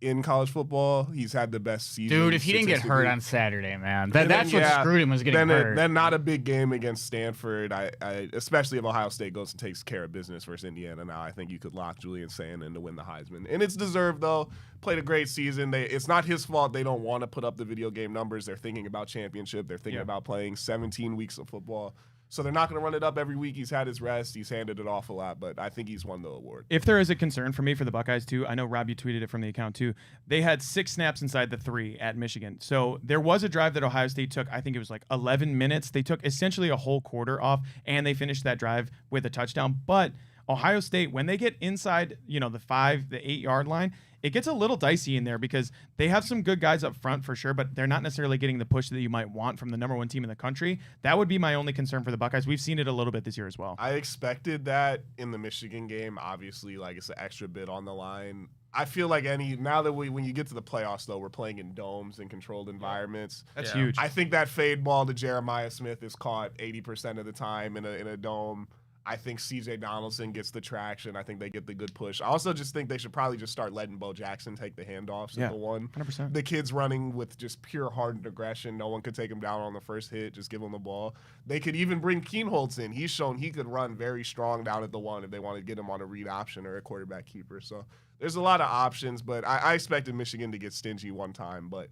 in college football. He's had the best season. Dude, if he didn't get hurt on Saturday, man, that's what screwed him, was getting hurt. Then not a big game against Stanford. I especially if Ohio State goes and takes care of business versus Indiana now, I think you could lock Julian Sainz in to win the Heisman. And it's deserved, though. Played a great season. It's not his fault. They don't want to put up the video game numbers. They're thinking about championship. They're thinking about playing 17 weeks of football. So they're not going to run it up every week. He's had his rest. He's handed it off a lot, but I think he's won the award. If there is a concern for me for the Buckeyes too, I know Rob, you tweeted it from the account too. They had 6 snaps inside the 3 at Michigan. So there was a drive that Ohio State took. I think it was like 11 minutes. They took essentially a whole quarter off, and they finished that drive with a touchdown. But Ohio State, when they get inside, the 5, the 8-yard line, it gets a little dicey in there because they have some good guys up front for sure, but they're not necessarily getting the push that you might want from the number 1 team in the country. That would be my only concern for the Buckeyes. We've seen it a little bit this year as well. I expected that in the Michigan game. Obviously, like, it's an extra bit on the line. I feel like now that when you get to the playoffs, though, we're playing in domes and controlled environments. That's huge. I think that fade ball to Jeremiah Smith is caught 80% of the time in a dome. I think C.J. Donaldson gets the traction. I think they get the good push. I also just think they should probably just start letting Bo Jackson take the handoffs at the 1. 100%. The kid's running with just pure hardened aggression. No one could take him down on the first hit. Just give him the ball. They could even bring Keenholz in. He's shown he could run very strong down at the 1 if they want to get him on a read option or a quarterback keeper. So there's a lot of options, but I expected Michigan to get stingy one time. But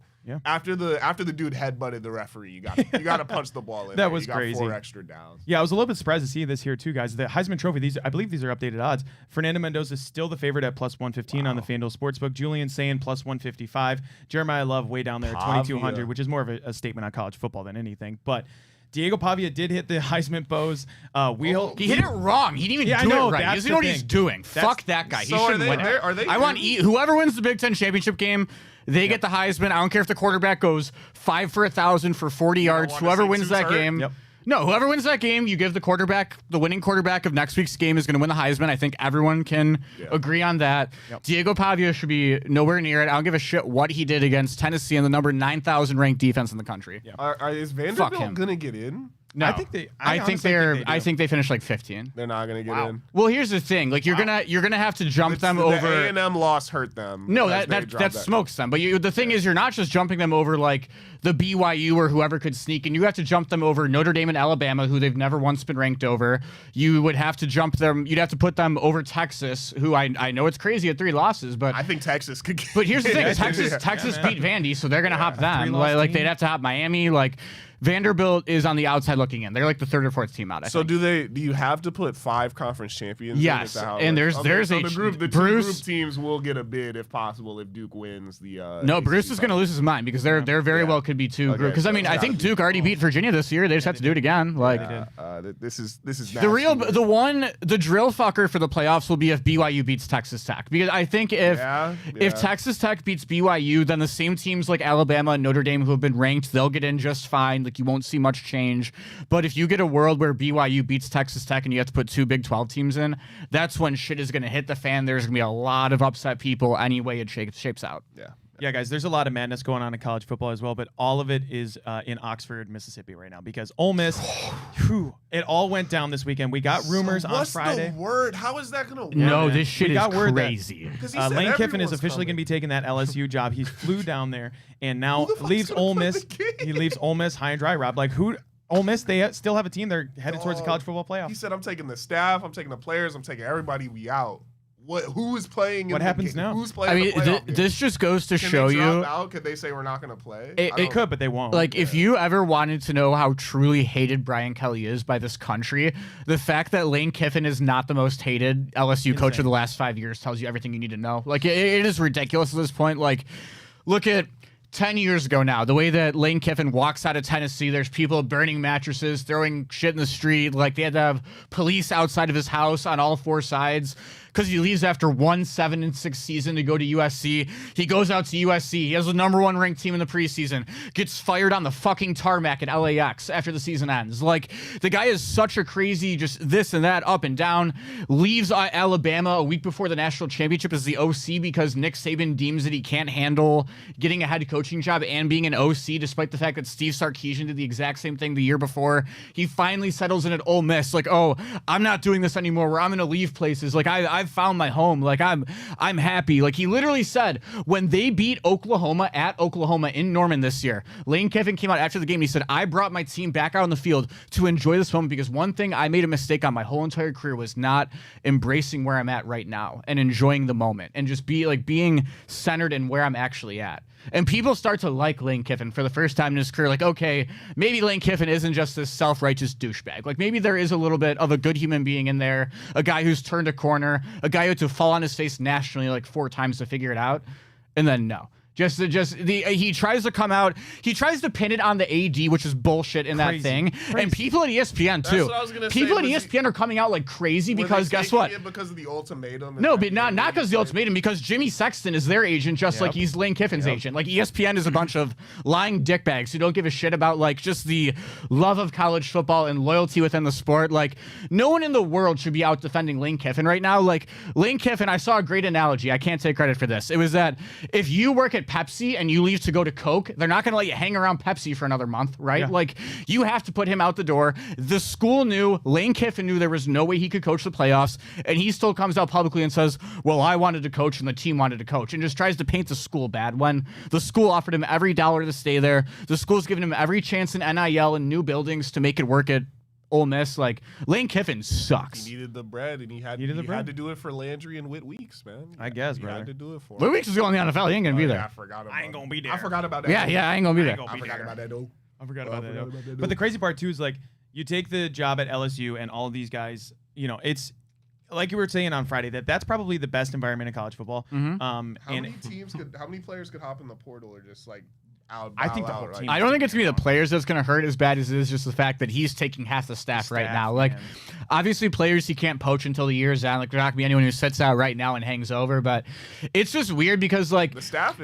after the dude headbutted the referee, you got to punch the ball in. That was got crazy. 4 extra downs. Yeah, I was a little bit surprised to see this here too, guys. The Heisman Trophy, I believe these are updated odds. Fernando Mendoza is still the favorite at plus 115 on the FanDuel Sportsbook. Julian Sayin plus 155. Jeremiah Love way down there at 2,200, which is more of a statement on college football than anything. But Diego Pavia did hit the Heisman pose. He hit it wrong. He didn't even do it right. He doesn't know what he's doing. Fuck that guy. So he shouldn't win it. Are they I want whoever wins the Big Ten championship game, they get the Heisman. I don't care if the quarterback goes 5 for 1,000 for 40 yards. Whoever wins that game. Yep. No, whoever wins that game, you give the winning quarterback of next week's game is going to win the Heisman. I think everyone can agree on that. Yep. Diego Pavia should be nowhere near it. I don't give a shit what he did against Tennessee and the number 9,000 ranked defense in the country. Yep. Is Vanderbilt going to get in? No, I think they finished like 15. They're not gonna get in. Well, here's the thing: like you're gonna have to jump them over. The A&M loss hurt them. No, that smokes them. But the thing is, you're not just jumping them over like the BYU or whoever could sneak, and you have to jump them over Notre Dame and Alabama, who they've never once been ranked over. You would have to jump them. You'd have to put them over Texas, who I know it's crazy at 3 losses, but I think Texas could. But here's the thing: Texas beat Vandy, so they're gonna hop them. Like they'd have to hop Miami, like. Vanderbilt is on the outside looking in. They're like the 3rd or 4th team out. I think. Do you have to put 5 conference champions? Yes, and there's the group teams will get a bid if possible if Duke wins the. No, Bruce is going to lose his mind because there very well could be 2 groups. Because I think Duke already beat Virginia this year. They just have to do it again. Like this is the drill fucker for the playoffs will be if BYU beats Texas Tech, because I think if Texas Tech beats BYU, then the same teams like Alabama and Notre Dame who have been ranked, they'll get in just fine. You won't see much change. But if you get a world where BYU beats Texas Tech and you have to put 2 Big 12 teams in, that's when shit is going to hit the fan. There's going to be a lot of upset people anyway it shapes out. Yeah, guys, there's a lot of madness going on in college football as well, but all of it is in Oxford, Mississippi right now because Ole Miss, it all went down this weekend. We got rumors on Friday. What's the word? How is that going to work? No, this shit is crazy. Lane Kiffin is officially going to be taking that LSU job. He flew down there and now leaves Ole Miss. He leaves Ole Miss high and dry, Rob. Like, Ole Miss, they still have a team. They're headed towards the college football playoff. He said, I'm taking the staff, I'm taking the players, I'm taking everybody. We out. Who is playing? What happens now? Who's playing? This just goes to Can show they drop you. Out? Could they say we're not going to play? It could, but they won't. Like, if you ever wanted to know how truly hated Brian Kelly is by this country, the fact that Lane Kiffin is not the most hated LSU coach of the last 5 years tells you everything you need to know. Like, it is ridiculous at this point. Like, look at 10 years ago now, the way that Lane Kiffin walks out of Tennessee, there's people burning mattresses, throwing shit in the street. Like, they had to have police outside of his house on all 4 sides because he leaves after 1 7-6 season to go to USC. He goes out to USC. He has the #1 ranked team in the preseason. Gets fired on the fucking tarmac at LAX after the season ends. Like, the guy is such a crazy, just this and that, up and down. Leaves Alabama a week before the national championship as the OC because Nick Saban deems that he can't handle getting a head coaching job and being an OC, despite the fact that Steve Sarkisian did the exact same thing the year before. He finally settles in at Ole Miss. Like, oh, I'm not doing this anymore, where I'm going to leave places. Like, I I've found my home. Like I'm happy. Like he literally said when they beat Oklahoma at Oklahoma in Norman this year, Lane Kiffin came out after the game and he said, I brought my team back out on the field to enjoy this moment because one thing I made a mistake on my whole entire career was not embracing where I'm at right now and enjoying the moment and just being centered in where I'm actually at. And people start to like Lane Kiffin for the first time in his career. Like, okay, maybe Lane Kiffin isn't just this self-righteous douchebag. Like, maybe there is a little bit of a good human being in there, a guy who's turned a corner, a guy who had to fall on his face nationally like 4 times to figure it out. And then no. He tries to come out. He tries to pin it on the AD, which is bullshit in that thing. And people at ESPN too. That's what I was gonna say. People at ESPN are coming out like crazy because guess what? Because of the ultimatum. No, but not because of the ultimatum. Because Jimmy Sexton is their agent, just like he's Lane Kiffin's agent. Like ESPN is a bunch of lying dickbags who don't give a shit about like just the love of college football and loyalty within the sport. Like no one in the world should be out defending Lane Kiffin right now. Like Lane Kiffin, I saw a great analogy. I can't take credit for this. It was that if you work at Pepsi and you leave to go to Coke, they're not going to let you hang around Pepsi for another month, right? Yeah. Like you have to put him out the door. The school knew, Lane Kiffin knew there was no way he could coach the playoffs, and he still comes out publicly and says, well, I wanted to coach and the team wanted to coach, and just tries to paint the school bad when the school offered him every dollar to stay there. The school's given him every chance in NIL and new buildings to make it work at Ole Miss. Like Lane Kiffin sucks. He needed the bread, and he had to do it for Landry and Whit Weeks, man. I guess, he brother. had to do it for Whit Weeks is going to the NFL. He ain't gonna be there. Yeah, I forgot about. I ain't gonna be there. I forgot about that. Yeah, I ain't gonna be there. I forgot about that though. I forgot about that. But the crazy part too is like you take the job at LSU and all of these guys. You know, it's like you were saying on Friday that's probably the best environment in college football. How many players could hop in the portal or just like? I think the whole team. I don't think it's gonna be the players that's gonna hurt as bad as it is just the fact that he's taking half the staff right now. Like, obviously, players he can't poach until the year's out. Like, there's not gonna be anyone who sits out right now and hangs over. But it's just weird because like the staff.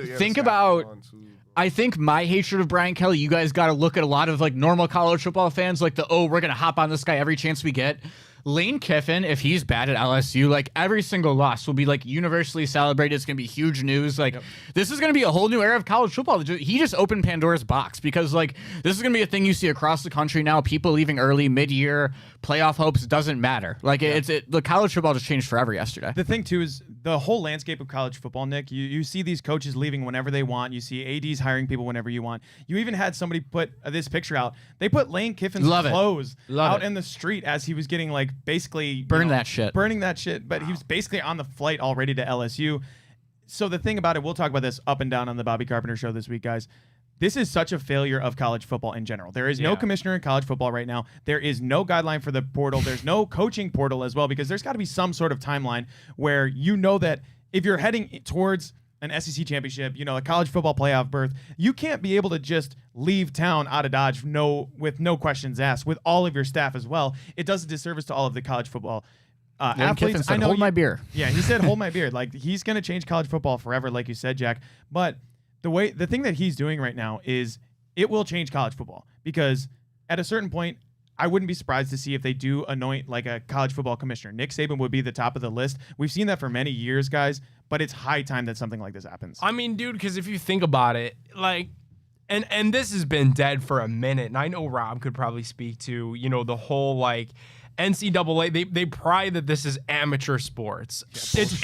I think my hatred of Brian Kelly. You guys got to look at a lot of like normal college football fans. Like we're gonna hop on this guy every chance we get. Lane Kiffin, if he's bad at LSU, like every single loss will be like universally celebrated. It's gonna be huge news. Like this is gonna be a whole new era of college football. He just opened Pandora's box because like this is gonna be a thing you see across the country now. People leaving early, mid-year, playoff hopes. It doesn't matter. Like the college football just changed forever yesterday. The thing too is the whole landscape of college football, Nick. You see these coaches leaving whenever they want. You see ADs hiring people whenever you want. You even had somebody put this picture out. They put Lane Kiffin's clothes out in the street as he was getting like basically burning that shit. But he was basically on the flight already to LSU. So the thing about it, we'll talk about this up and down on the Bobby Carpenter show this week, guys. This is such a failure of college football in general. There is no commissioner in college football right now. There is no guideline for the portal. There's no coaching portal as well because there's got to be some sort of timeline where you know that if you're heading towards an SEC championship, you know, a college football playoff berth, you can't be able to just leave town out of Dodge with no questions asked with all of your staff as well. It does a disservice to all of the college football athletes. Said, hold my beer. Yeah, he said, hold my beer. Like, he's going to change college football forever, like you said, Jack. But the thing that he's doing right now is it will change college football because at a certain point, I wouldn't be surprised to see if they do anoint like a college football commissioner. Nick Saban would be the top of the list. We've seen that for many years, guys, but it's high time that something like this happens. I mean, dude, because if you think about it, like, and this has been dead for a minute, and I know Rob could probably speak to, you know, the whole like NCAA, they pride that this is amateur sports. It's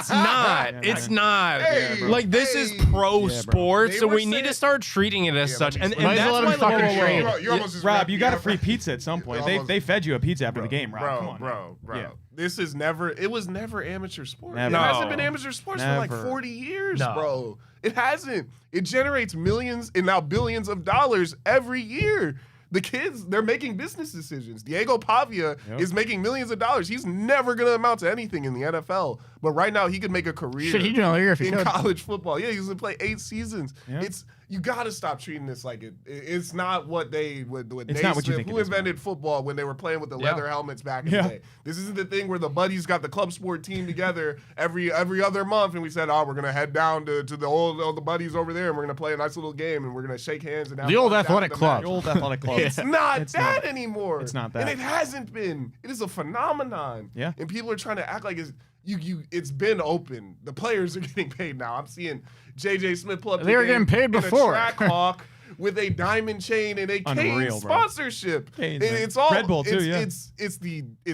not. It's not. Hey, like this is pro sports, so we need to start treating it as such. And that's why Rob, you got a free pizza at some point. They fed you a pizza after the game, Rob. Come on, bro. Yeah. It was never amateur sports. Never. It hasn't been amateur sports for like 40 years, bro. It hasn't. It generates millions and now billions of dollars every year. The kids, they're making business decisions. Diego Pavia is making millions of dollars. He's never going to amount to anything in the NFL. But right now, he could make a career in college football. Yeah, he's going to play 8 seasons. Yep. You got to stop treating this like it's not what they would. It's not what you think. Who invented football when they were playing with the leather helmets back in the day? This isn't the thing where the buddies got the club sport team together every other month, and we said, we're gonna head down to all the buddies over there, and we're gonna play a nice little game, and we're gonna shake hands and the old athletic club. The old athletic club. It's not that anymore. It's not that, and it hasn't been. It is a phenomenon. Yeah, and people are trying to act like it's been open. The players are getting paid now. I'm seeing JJ Smith pull up. They were getting paid before. In a track hawk with a diamond chain and a Kane Unreal, bro. sponsorship. Cane's, And man. it's all Red Bull, too, yeah. It's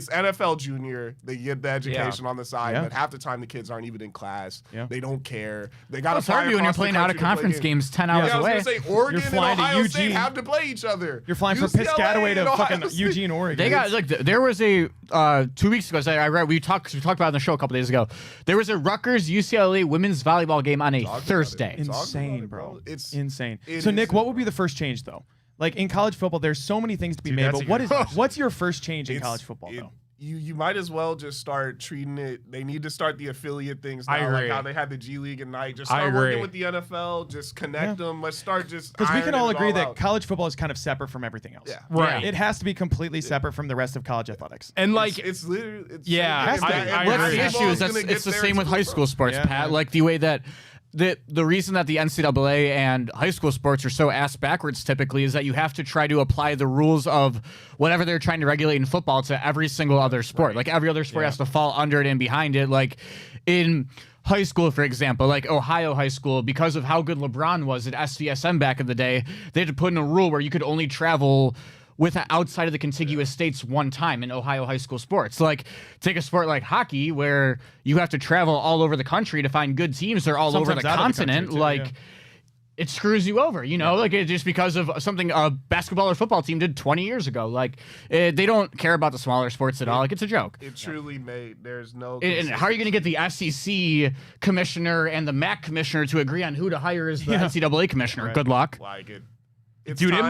NFL junior. They get the education on the side, Yeah. but half the time the kids aren't even in class. Yeah. They don't care. They got to It's hard when you're playing out of conference games 10 hours I was away. gonna say Oregon and flying to Ohio State Eugene. have to play each other. You're flying from UCLA Piscataway and to Ohio fucking State. Eugene, Oregon. They got like there was a 2 weeks ago. I read we talked about it on the show a couple days ago. There was a Rutgers UCLA women's volleyball game on a Talk about Thursday. it. Talk about insane, it, bro. It's insane. it So is Nick, what would be the first change though? Like in college football, there's so many things to be Dude, made. that's But a what good is question. what's your first change in It's- college football though? You might as well just start treating it. They need to start the affiliate things now, I like agree. how they had the G League and Night. Just I start agree. working with the NFL. Just connect them. Let's start just Because we can ironing all it agree that out. college football is kind of separate from everything else. Yeah. Right. It has to be completely separate from the rest of college athletics. And like, it's literally Yeah, it's I- that- I and What's the agree. issue is basketball's gonna it's the get same there with too, high bro. school sports, Yeah, Pat. yeah. Like the way that the reason that the NCAA and high school sports are so ass backwards typically is that you have to try to apply the rules of whatever they're trying to regulate in football to every single other sport. Like every other sport has to fall under it and behind it. Like in high school, for example, like Ohio high school, because of how good LeBron was at SVSM back in the day, they had to put in a rule where you could only travel with outside of the contiguous states one time in Ohio high school sports. Like take a sport like hockey where you have to travel all over the country to find good teams. They're all over Sometimes the out of the continent. country, too, like yeah. it screws you over, you know, like it just because of something a basketball or football team did 20 years ago. Like they don't care about the smaller sports at all. Like it's a joke. It truly made. There's no. And how are you going to get the SEC commissioner and the MAC commissioner to agree on who to hire as the NCAA commissioner? Right. Good luck. like it? It's dude, time.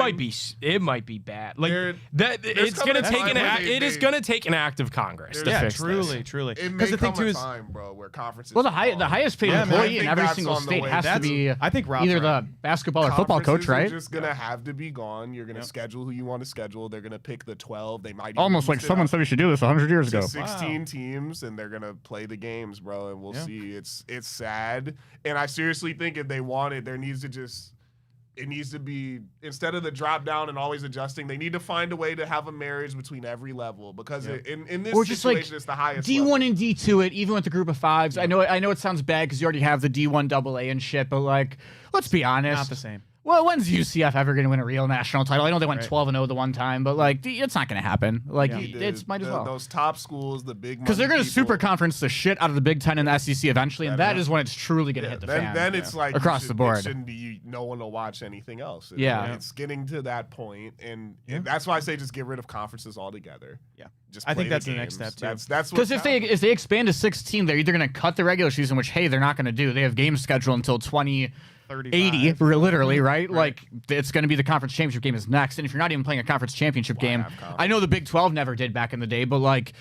it might be bad. Like There- that, there's it's coming gonna a take time an where it is they- gonna take an act of Congress to Yeah, fix truly, this. truly. It may Because the thing come too a is, time, bro, where conferences. Well, the fall. highest paid Yeah, man. I employee think in every that's single on the state way. has to That's- be I think Rob's either right. the basketball or football coach, Conferences are right? just gonna have to be gone. You're gonna schedule who you want to schedule. They're gonna pick the 12. They might even boost it up said we should do this 100 years to 16 teams, and they're gonna play the games, bro. And we'll see. It's sad, and I seriously think if they want it, it needs to be, instead of the drop down and always adjusting, they need to find a way to have a marriage between every level, because in this Or just situation, like it's the highest D1 level. and D2 it, even with the group of fives. I know it sounds bad because you already have the D1 AA and shit, but like, let's be honest. not the same. Well, when's UCF ever going to win a real national title? I know they went Right. 12-0 the one time, but like, it's not going to happen. Like, it's might as well. Those top schools, the big, Because they're going to people, super conference the shit out of the Big Ten and the SEC eventually, and that is when it's truly going to hit the fan. Then it's like Across the board. It shouldn't be no one will watch anything else. Yeah. It's getting to that point, and that's why I say just get rid of conferences altogether. Yeah. Just I think play that's the next games. step, too. That's Because if they expand to 16, they're either going to cut the regular season, which hey, they're not going to do. They have games scheduled until 2080, 35. literally, right? Like it's going to be the conference championship game is next, and if you're not even playing a conference championship game, have conference? I know the Big 12 never did back in the day, but like,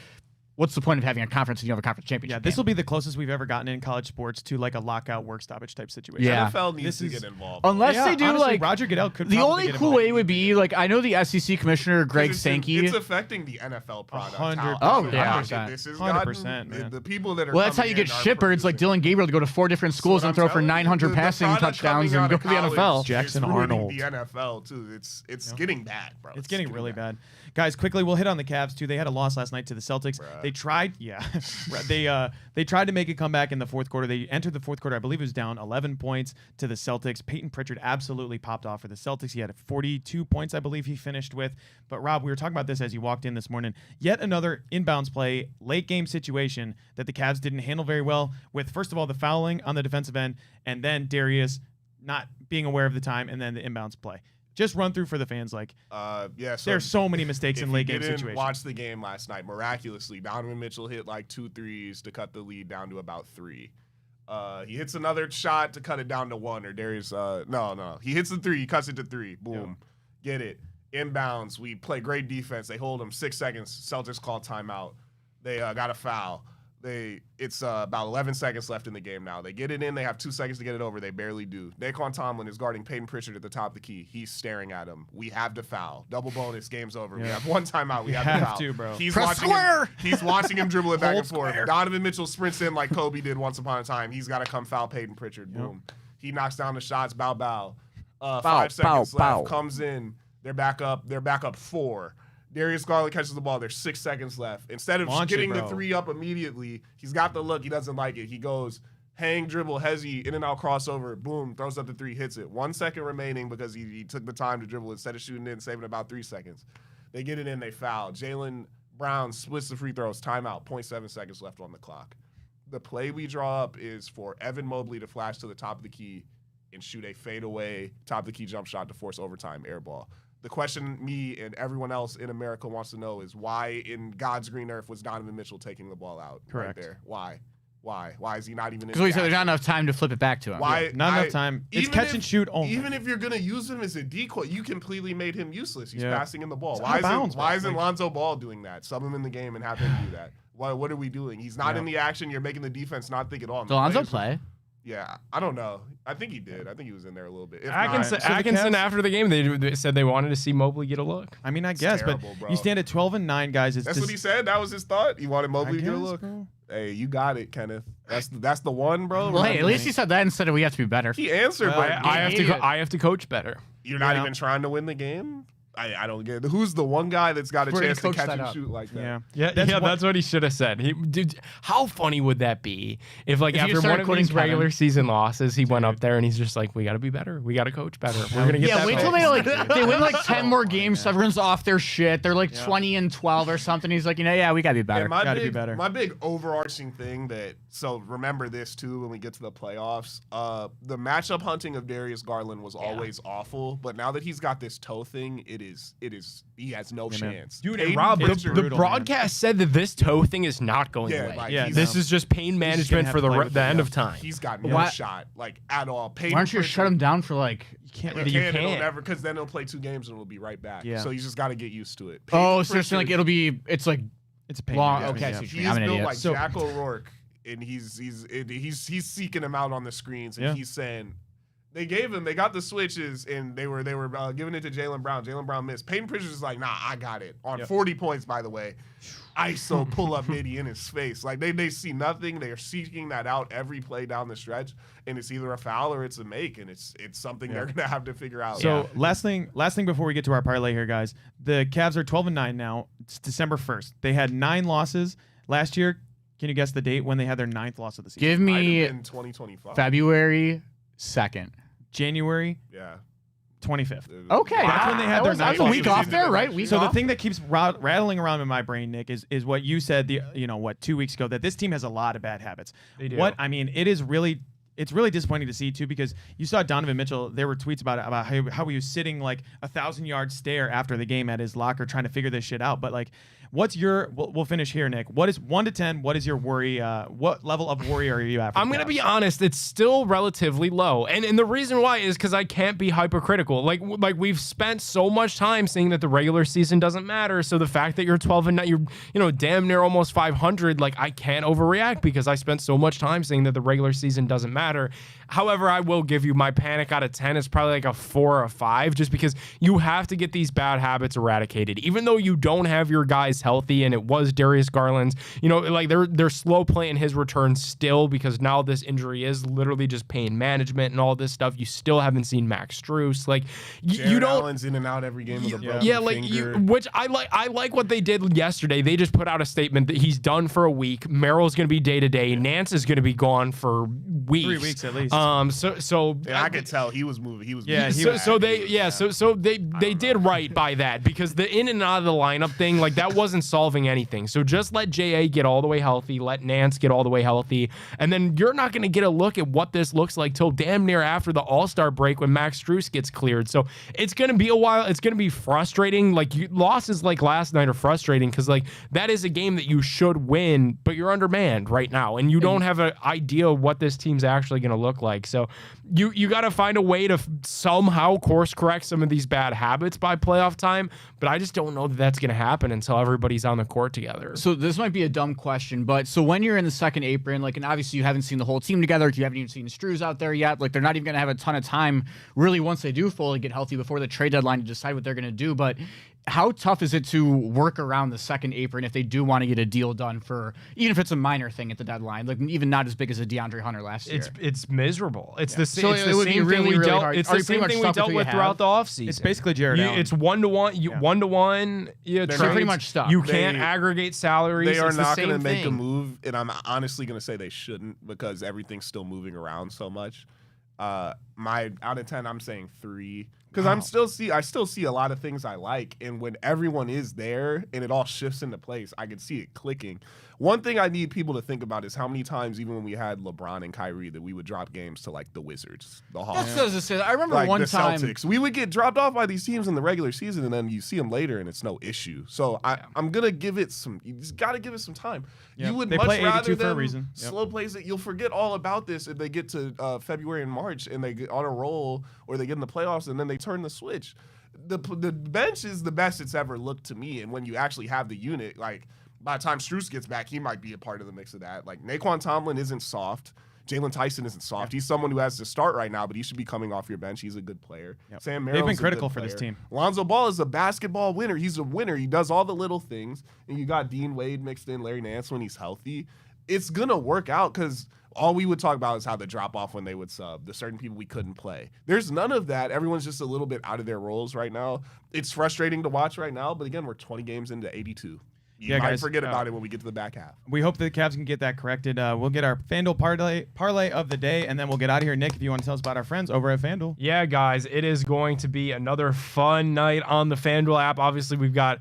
what's the point of having a conference if you have a conference championship? Yeah, this game? will be the closest we've ever gotten in college sports to like a lockout work stoppage type situation. Yeah. NFL needs This to is- get involved. Unless Yeah, they do honestly, like Roger Goodell could the probably only get cool involved. way would be like I know the SEC commissioner Greg It's Sankey. affecting the NFL product. 100%. Oh, yeah. This is 100%, gotten, man. the people that are. Well, that's how coming you get in are shitbirds like producing. Dylan Gabriel to go to 4 different schools What and I'm throw for telling you, 900 the passing product touchdowns coming and out go of to the NFL. college Jackson is ruining Arnold. The NFL too. It's getting bad, bro. It's getting really bad. Guys, quickly, we'll hit on the Cavs too. They had a loss last night to the Celtics. They tried, they tried to make a comeback in the fourth quarter. They entered the fourth quarter, I believe it was down 11 points to the Celtics. Peyton Pritchard absolutely popped off for the Celtics. He had 42 points, I believe he finished with. But Rob, we were talking about this as you walked in this morning. Yet another inbounds play, late game situation that the Cavs didn't handle very well with, first of all, the fouling on the defensive end, and then Darius not being aware of the time, and then the inbounds play. Just run through for the fans. Like, So there's so many mistakes in late game If you didn't situations. watch the game last night, miraculously, Donovan Mitchell hit like 2 threes to cut the lead down to about 3. He hits another shot to cut it down to 1. Or Darius, no. He hits the 3. He cuts it to 3. Boom. Get it. Inbounds. We play great defense. They hold him 6 seconds. Celtics call timeout. They got a foul. It's about 11 seconds left in the game now. They get it in. They have 2 seconds to get it over. They barely do. Daquan Tomlin is guarding Peyton Pritchard at the top of the key. He's staring at him. We have to foul. Double bonus. Game's over. We have 1 timeout. We have to foul. to, bro. He's Press watching square. He's watching him dribble it back Hold and forth. square. Donovan Mitchell sprints in like Kobe did once upon a time. He's got to come foul Peyton Pritchard. Boom. He knocks down the shots. Bow. 5 seconds left. Comes in. They're back up. They're back up 4. Darius Garland catches the ball. There's 6 seconds left. Instead of Launch it, getting the bro. 3 up immediately, he's got the look. He doesn't like it. He goes hang, dribble, hezzy, in and out crossover, boom, throws up the 3, hits it. 1 second remaining because he took the time to dribble instead of shooting it and saving about 3 seconds. They get it in, they foul. Jaylen Brown splits the free throws, timeout, 0.7 seconds left on the clock. The play we draw up is for Evan Mobley to flash to the top of the key and shoot a fadeaway top of the key jump shot to force overtime air ball. The question me and everyone else in America wants to know is why in God's green earth was Donovan Mitchell taking the ball out Correct. right there? Why? Why is he not even in Because we said there's not action? enough time to flip it back to him. Why? Not enough time. It's even catch if- and shoot only. Even if you're gonna use him as a decoy, you completely made him useless. He's Yeah. passing in the ball. It's Why out of bounds, isn't man. Like- Lonzo Ball doing that? Sub him in the game and have him do that. What are we doing? He's not Yeah. in the action. You're making the defense not think at all. Did Alonzo Players- play? Yeah, I don't know. I think he did. I think he was in there a little bit. If Atkinson, not, So the Atkinson Cavs- after the game, they said they wanted to see Mobley get a look. I mean, I guess, terrible, but bro. you stand at 12-9, guys. It's that's just, what he said. That was his thought. He wanted I Mobley to get a guess, look. bro. Hey, you got it, Kenneth. That's the one, bro. Well, hey, at least he said that instead of we have to be better. He answered. Well, but I have to coach better. you're not Yeah. even trying to win the game. I don't get it. Who's the one guy that's got a We're gonna chance to coach catch that and up. shoot like that? Yeah. That's what he should have said. Dude, how funny would that be if, like, If you after started one of quoting these regular Kevin. season losses, he went up there and he's just like, "We got to be better. We got to coach better. We're gonna get Yeah, that." wait till fixed." they win like 10 more games. So everyone's off their shit. They're like 20-12 or something. He's like, yeah, we gotta be better. And my Gotta be big, better. My big overarching thing so remember this too when we get to the playoffs. The matchup hunting of Darius Garland was always awful, but now that he's got this toe thing, he has no man. chance. Dude, Peyton and Rob, Pritchard- the brutal, broadcast said that this toe thing is not going Yeah, away. like, Yeah, he's- This is just pain gonna management have for to play the with the it, end yeah. of time. He's got no Why- shot, like at all. Peyton Why don't you Pritchard- shut him down for like? You can't He really. You can, it'll can't. never, because then he'll play 2 games and it'll be right back. Yeah. So you just got to get used to it. Oh, Peyton so you're saying like Pritchard, it's like It's a pain. long. management, Okay, yeah. I see what he you mean. is I'm an built idiot. like So- Jack O'Rourke, and he's seeking him out on the screens, and Yeah. he's saying they got the switches, and they were giving it to Jaylen Brown. Jaylen Brown missed. Peyton Pritchard's just like, nah, I got it on 40 points. By the way, ISO pull up Mitty in his face. Like they see nothing. They are seeking that out every play down the stretch, and it's either a foul or it's a make, and it's something they're gonna have to figure out. So last thing before we get to our parlay here, guys. The Cavs are 12-9 now. It's December 1st. They had 9 losses last year. Can you guess the date when they had their 9th loss of the season? Give me in 2025. February 2nd. January Yeah. 25th. Okay, That's when they had their I was night a week off. off there, right? Week So the off. thing that keeps rattling around in my brain, Nick, is what you said 2 weeks ago, that this team has a lot of bad habits. They do. It's really disappointing to see too, because you saw Donovan Mitchell. There were tweets about how he was sitting like 1,000-yard stare after the game at his locker trying to figure this shit out. But like, what's your? We'll finish here, Nick. What is 1 to 10? What is your worry? What level of worry are you at? for I'm the gonna Cavs? be honest, it's still relatively low, and the reason why is because I can't be hypercritical. Like we've spent so much time saying that the regular season doesn't matter. So the fact that you're 12-9, you're damn near almost 500. Like I can't overreact because I spent so much time saying that the regular season doesn't matter. However, I will give you my panic out of 10 is probably like a 4 or a 5, just because you have to get these bad habits eradicated. Even though you don't have your guys healthy, and it was Darius Garland's, like they're slow playing his return still, because now this injury is literally just pain management and all this stuff. You still haven't seen Max Strus. Like you Jared don't. Allen's in and out every game with a broken Yeah, like finger. which I like what they did yesterday. They just put out a statement that he's done for a week. Merrill's going to be day to day. Nance is going to be gone for weeks. 3 weeks at least. So Yeah, I could tell he was moving. He was Yeah, moving. he was- so they did right by that, because the in and out of the lineup thing, like that wasn't solving anything. So just let JA get all the way healthy, let Nance get all the way healthy, and then you're not going to get a look at what this looks like till damn near after the All-Star break when Max Strus gets cleared. So it's going to be a while. It's going to be frustrating. Like losses like last night are frustrating, because like that is a game that you should win, but you're undermanned right now, and you don't have an idea of what this team's actually going to look like. So you got to find a way to somehow course correct some of these bad habits by playoff time, but I just don't know that that's going to happen until everybody's on the court together. So this might be a dumb question, but so when you're in the second apron, like, and obviously you haven't seen the whole team together, you haven't even seen Strus out there yet, like they're not even going to have a ton of time really once they do fully get healthy before the trade deadline to decide what they're going to do. But how tough is it to work around the second apron if they do want to get a deal done for, even if it's a minor thing at the deadline, like even not as big as a DeAndre Hunter last year? It's miserable. It's the, So it's it the would be same really, thing we really dealt. hard. It's Are the you pretty same much thing we stuck with dealt who with you throughout have? the offseason. It's basically Jared Allen. It's 1-to-1. You 1-to-1. Yeah, They're pretty much stuck. You can't aggregate salaries. They are It's the not going to same make a thing. move, and I'm honestly going to say they shouldn't because everything's still moving around so much. My out of 10, I'm saying 3 because I still see a lot of things I like, and when everyone is there and it all shifts into place, I can see it clicking. One thing I need people to think about is how many times, even when we had LeBron and Kyrie, that we would drop games to like the Wizards, the Hawks. That's what I was gonna say. I remember Like one the time. Celtics, we would get dropped off by these teams in the regular season, and then you see them later, and it's no issue. So I'm gonna give it some. You just gotta give it some time. Yeah. You would They much play 82 rather for a them reason. Yep. slow plays it. You'll forget all about this if they get to February and March and they get on a roll, or they get in the playoffs and then they turn the switch. The bench is the best it's ever looked to me, and when you actually have the unit, like. By the time Strus gets back, he might be a part of the mix of that. Like, Naquan Tomlin isn't soft. Jalen Tyson isn't soft. He's someone who has to start right now, but he should be coming off your bench. He's a good player. Yep. Sam They've Merrill's been a good critical for this player. team. Lonzo Ball is a basketball winner. He's a winner. He does all the little things. And you got Dean Wade mixed in, Larry Nance when he's healthy. It's going to work out because all we would talk about is how the drop-off when they would sub, the certain people we couldn't play. There's none of that. Everyone's just a little bit out of their roles right now. It's frustrating to watch right now, but again, we're 20 games into 82. You might guys, forget about it when we get to the back half. We hope the Cavs can get that corrected. We'll get our FanDuel parlay of the day, and then we'll get out of here. Nick, if you want to tell us about our friends over at FanDuel. Yeah, guys, it is going to be another fun night on the FanDuel app. Obviously, we've got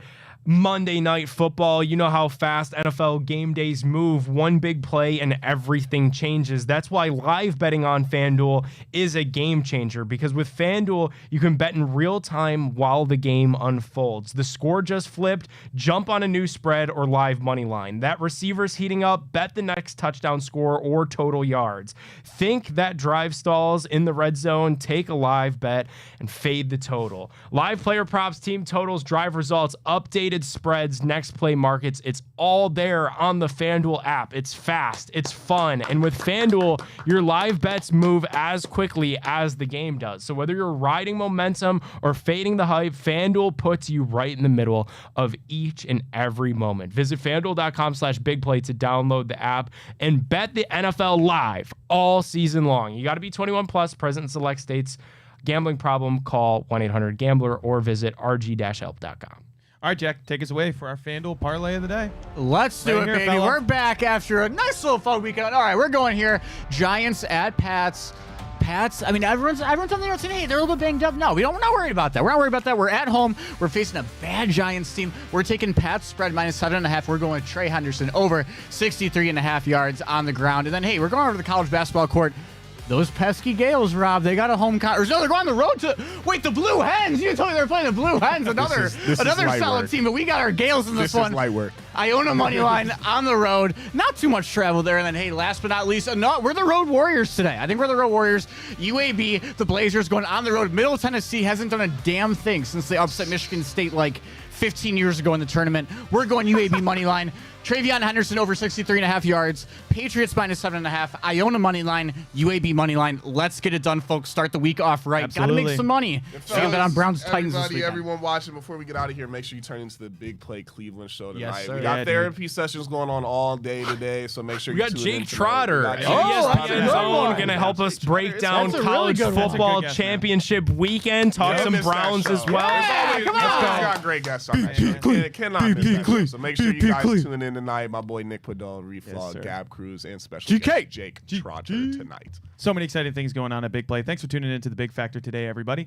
Monday Night Football. You know how fast NFL game days move. One big play and everything changes. That's why live betting on FanDuel is a game changer, because with FanDuel, you can bet in real time while the game unfolds. The score just flipped, jump on a new spread or live money line. That receiver's heating up, bet the next touchdown score or total yards. Think that drive stalls in the red zone, take a live bet and fade the total. Live player props, team totals, drive results, updated spreads, next play markets. It's all there on the FanDuel app. It's fast, it's fun, and with FanDuel, your live bets move as quickly as the game does. So whether you're riding momentum or fading the hype, FanDuel puts you right in the middle of each and every moment. Visit FanDuel.com/bigplay to download the app and bet the NFL live all season long. You got to be 21 plus, present in select states. Gambling problem, call 1-800-GAMBLER or visit rg-help.com. All right, Jack, take us away for our FanDuel parlay of the day. Let's do Right it, here, baby. fella. We're back after a nice little fun weekend. All right, we're going here. Giants at Pats. Pats, I mean, everyone's on there saying, hey, they're a little bit banged up. No, we're not worried about that. We're not worried about that. We're at home. We're facing a bad Giants team. We're taking Pats spread -7.5. We're going Trey Henderson over 63.5 yards on the ground. And then, hey, we're going over to the college basketball court. Those pesky Gales, Rob, they got a home no, they're going on the road to the Blue Hens. You told me they were playing the Blue Hens. Another this is light solid work. team, but we got our Gales in this one. Is light work. Iona money line on the road. Not too much travel there. And then, hey, last but not least, we're the Road Warriors today. I think we're the Road Warriors. UAB, the Blazers, going on the road. Middle Tennessee hasn't done a damn thing since they upset Michigan State like 15 years ago in the tournament. We're going UAB money line. Travion Henderson over 63.5 yards. Patriots -7.5. Iona money line. UAB money line. Let's get it done, folks. Start the week off right. Got to Absolutely. make some money. So you bet on Browns Titans this weekend. Everyone watching, before we get out of here, make sure you turn into the Big Play Cleveland show tonight. Yes, sir. We got Yeah, therapy sessions going on all day today, so make sure We you got tune in Jake tonight. Trotter. We got Jake Oh, that's a Trotter. good one. Going to help us break down That's a really college good one. football That's a good guess, man. championship weekend. Talk Can't some miss that Browns show. as well. There's come always on. got great guests on that show. Cannot miss that show. So make sure you guys tune in tonight. My boy Nick Padone, Reflog, sir. Gab Cruz, and special GK. guest Jake Trotter tonight. So many exciting things going on at Big Play. Thanks for tuning in to the Big Factor today, everybody.